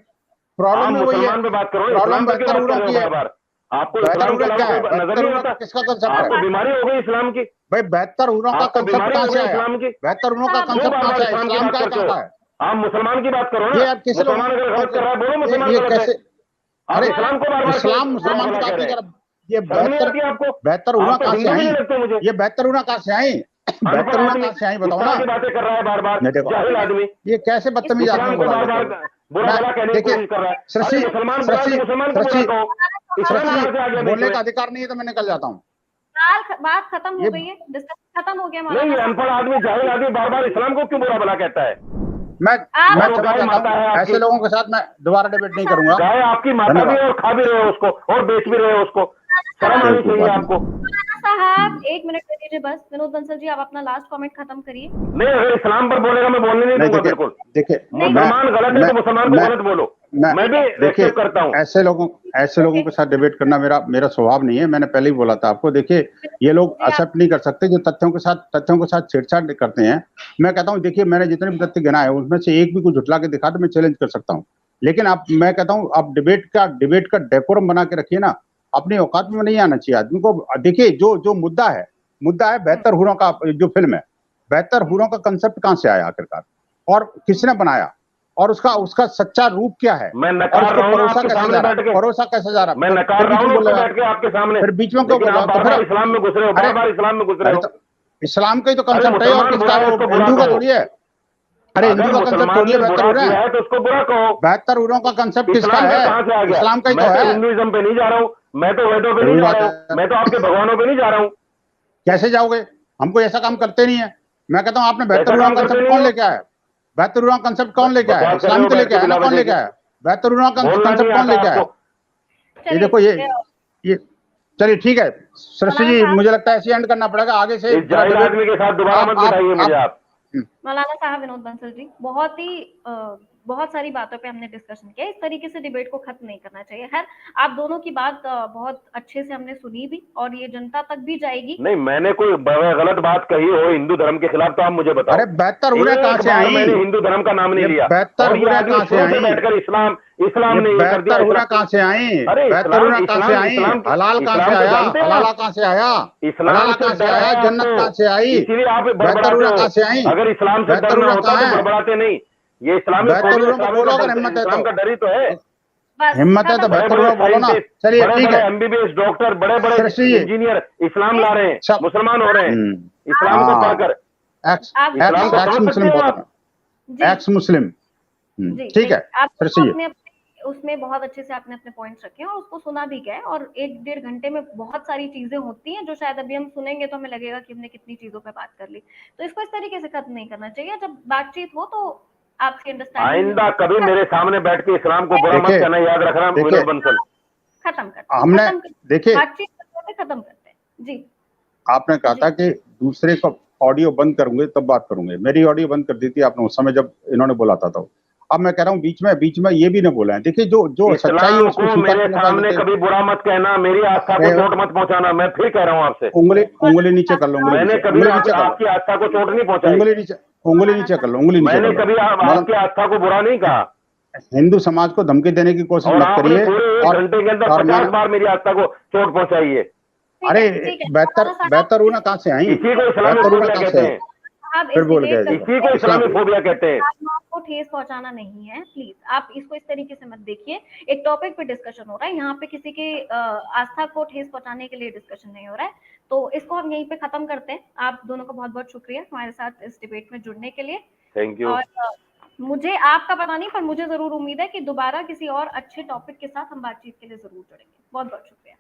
प्रॉब्लम आप में वही है, मुसलमान पे बात करो, प्रॉब्लम इस्लाम पे क्यों बेहतर बात होना कर रहे हो की है। बार बार? आपको बेहतर इस्लाम के होना क्या अलावा है? कोई नजर बेहतर नहीं होना आता? किसका कंसेप्ट है? आपको बीमारी हो गई इस्लाम की, भाई बेहतर होना का आपको कंसेप्ट बीमारी कहाँ हो से गई आया? इस्लाम की। बेहतर होना का क्यों कंसेप्ट बार कहाँ बार से आया? इस्लाम की इस्लाम बात का करते कहाँ हो? का है? आप मुसलमान की बात करो ये ना, यार किसी लोगों मुसलमान अगर गलत कर रहा है बोलो मुसलमान ये गलत है। कैसे? आप अरे इस्लाम को बार बार इस्लाम क्यों बुरा मुसलमान की भला बात कह नहीं रहे कर हैं? रहा। ये शर्म नहीं आती आपको? बेहतर होना आप तो कहाँ से हिंदू भी आई? नहीं लगते मुझे। ये बेहतर होना कहाँ से आई? अनपढ़ बेहतर होना आदमी कहाँ से आई इस बताओ तरह ना। की बातें कर रहा है बार बार, नहीं देखो, जाहिल आदमी ये कैसे बदतमीज आदमी इस्लाम को बोला बार जाता बार है? बुरा भला कहने की देखिए कोशिश कर रहा है। अरे सृष्टि मुसलमान बुरा है तो मुसलमान को बुरा कहो, इस्लाम सृष्टि कहाँ से आ गया बीच बोलने में? का अधिकार नहीं है तो मैं निकल जाता हूँ। बात खत्म हो ये गई है, डिस्कशन खत्म हो गया नहीं, मौलाना ये अनपढ़ साहब। आदमी जाहिल आदमी बार बार इस्लाम को क्यों बुरा भला कहता है? मैं आप मैं वो क्षमा गाय चाहता माता है हूँ, आपकी, ऐसे लोगों के साथ मैं दोबारा डिबेट नहीं करूंगा। गाय आपकी माता भी धन्यवाद। है और खा भी रहे हो उसको और बेच भी रहे हो उसको, शर्म आनी चाहिए आपको। मौलाना साहब 1 मिनट दे दीजिए बस। विनोद बंसल जी, आप अपना लास्ट कमेंट खत्म करिए। नहीं, अगर इस्लाम पर बोलेगा मैं बोलने नहीं दूंगा बिल्कुल। देखिए मुसलमान गलत है तो मुसलमान को गलत बोलो, मैं भी देखिए एक्सेप्ट करता हूँ। ऐसे लोगों के साथ डिबेट करना मेरा स्वभाव नहीं है। मैंने पहले ही बोला था आपको। देखिए ये लोग एक्सेप्ट नहीं कर सकते जो तथ्यों के साथ छेड़छाड़ करते हैं। मैं कहता हूँ देखिए मैंने जितने भी तथ्य गिनाए उनमें से एक भी कुछ झुटला के दिखा तो मैं चैलेंज कर सकता हूँ। लेकिन मैं कहता हूँ आप डिबेट का डेकोरम बना के रखिए ना। अपनी औकात में नहीं आना चाहिए आदमी को। देखिए जो मुद्दा है बेहतर हूरों का जो फिल्म है, बेहतर हूरों का कंसेप्ट कहाँ से आया आखिरकार और किसने बनाया और उसका सच्चा रूप क्या है? मैं और नकार उसको रहा हूँ परोसा आपके कैसे सामने जा रहा बैठ है? के, परोसा कैसे जा रहा है? मैं नकार रहा हूँ बैठ के आपके सामने, फिर बीच में क्यों लेकिन बोल आप रहे हो? बार बार इस्लाम में घुस रहे हो, बार बार इस्लाम में घुस रहे हो। इस्लाम का ही तो अरे कंसेप्ट है और मुसलमान किसका बुरा है वो उसको बुरा हिंदू का कहो। थोड़ी है। अरे हिंदू अगर का कंसेप्ट मुसलमान थोड़ी ने है बेहतर बुरा हो रहा किया है। है तो उसको बुरा कहो। बेहतर हूरों का कंसेप्ट किसका इस्लाम है? का कहाँ से आ गया? इस्लाम का ही तो मैं तो है। हिंदुइज्म पे नहीं जा रहा हूँ, मैं तो वेदों पे नहीं जा रहा हूँ, मैं तो आपके भगवानों पे नहीं जा रहा हूँ। कैसे जाओगे? हमको ऐसा काम करते नहीं है। मैं कहता हूँ आपने बेहतर ऐसा हूरों काम का करते कंसेप्ट नहीं कौन हो? लेके आया? बेहतर हूरों का कंसेप्ट कौन लेके आया? बकवास कर रहे इस्लाम हो तो बैठ लेके के आया ना, बिला कौन बजे लेके की। आया? बेहतर हूरों का बोलना कंसेप्ट नहीं कौन आता लेके आया? आपको। ये देखो ये चलिए ठीक है सृष्टि जी, मुझे लगता है ऐसे एंड करना पड़ेगा आगे से। इस जाहिल आदमी के साथ दोबारा मत बिठाइए मुझे आप। मौलाना साहब विनोद बंसल जी, बहुत सारी बातों पे हमने डिस्कशन किया। इस तरीके से डिबेट को खत्म नहीं करना चाहिए। खैर, आप दोनों की बात बहुत अच्छे से हमने सुनी भी और ये जनता तक भी जाएगी। नहीं, मैंने कोई गलत बात कही हो हिंदू धर्म के खिलाफ तो आप मुझे बताओ। अरे बेहतर हूरें कहाँ से आई? मैंने हिंदू धर्म का नाम नहीं लिया। बेहतर और ये हूरें आदमी कहाँ से शुरू से आई? बैठकर इस्लाम ने ये कर दिया। बेहतर हूरें कहाँ से आई? अरे बेहतर हूरें कहाँ से आई? हलाल कहाँ से आया? हलाला कहाँ से आया? हलाला कहाँ से आया? जन्नत कहाँ से आई? इसीलिए आप बेहतर हूरें कहाँ से आई? अगर इस्लाम से बेहतर डरना हूरें होता कहाँ तो है? बड़बड़ाते नहीं। ये इस्लामी बेहतर हूरों को बोलो अगर हिम्मत है इस्लाम तो। का डर ही तो है। हिम्मत है तो बेहतर हूरों बोलो ना। चलिए ठीक है। एमबीबीएस डॉक्टर, बड़े बड़े सृष्टि जी, इंजीनियर इस्लाम ला रहे हैं, मुसलमान हो रहे हैं इस्लाम को पढ़कर। एक्स मुस्लिम एक्स मुस्लिम ठीक है सृष्टि जी। उसमें बहुत अच्छे से आपने अपने पॉइंट्स रखे हैं और उसको सुना भी गया है और 1-1.5 घंटे में बहुत सारी चीजें होती हैं जो शायद अभी हम सुनेंगे तो हमें लगेगा कि हमने कितनी चीजों पे बात कर ली। तो इसको इस तरीके से खत्म नहीं करना चाहिए। जब बातचीत हो तो आपकी अंडरस्टैंडिंग आइंदा कभी मेरे सामने बैठ के इस्लाम को बुरा मत कहना, याद रखना विनोद बंसल। खत्म करते हैं। हमने देखिए बातचीत खत्म करते हैं जी। आपने कहा था कि दूसरे का ऑडियो बंद करूंगे तब बात करूंगे। मेरी ऑडियो बंद कर दी थी आपने उस समय जब इन्होंने बोला था। तो अब मैं कह रहा हूँ बीच में ये भी ना बोला है। देखिए जो सच्चाई है उसको मेरे सामने कभी बुरा मत कहना, मेरी आस्था को चोट मत पहुंचाना। मैं फिर कह रहा हूँ आपसे, उंगली नीचे कर लो। मैंने कभी आपकी आस्था को चोट नहीं पहुंचाई। उंगली नीचे कर लो। मैंने कभी आपकी आस्था को बुरा नहीं कहा। हिंदू समाज को धमकी देने की कोशिश मत करिए। पूरे 1 घंटे के अंदर 50 बार मेरी आस्था को चोट पहुंचाई है। अरे बेहतर होना कहाँ से आई? इसी को इस्लामी फोबिया कहते हैं। फिर बोल गए इसी को इस्लामी फोबिया कहते हैं। को ठेस पहुंचाना नहीं है, प्लीज आप इसको इस तरीके से मत देखिए। एक टॉपिक पे डिस्कशन हो रहा है, यहाँ पे किसी के आस्था को ठेस पहुंचाने के लिए डिस्कशन नहीं हो रहा है। तो इसको हम यहीं पे खत्म करते हैं। आप दोनों का बहुत बहुत शुक्रिया हमारे साथ इस डिबेट में जुड़ने के लिए। Thank you. और मुझे आपका पता नहीं, पर मुझे जरूर उम्मीद है कि दोबारा किसी और अच्छे टॉपिक के साथ हम बातचीत के लिए जरूर जुड़ेंगे। बहुत बहुत शुक्रिया।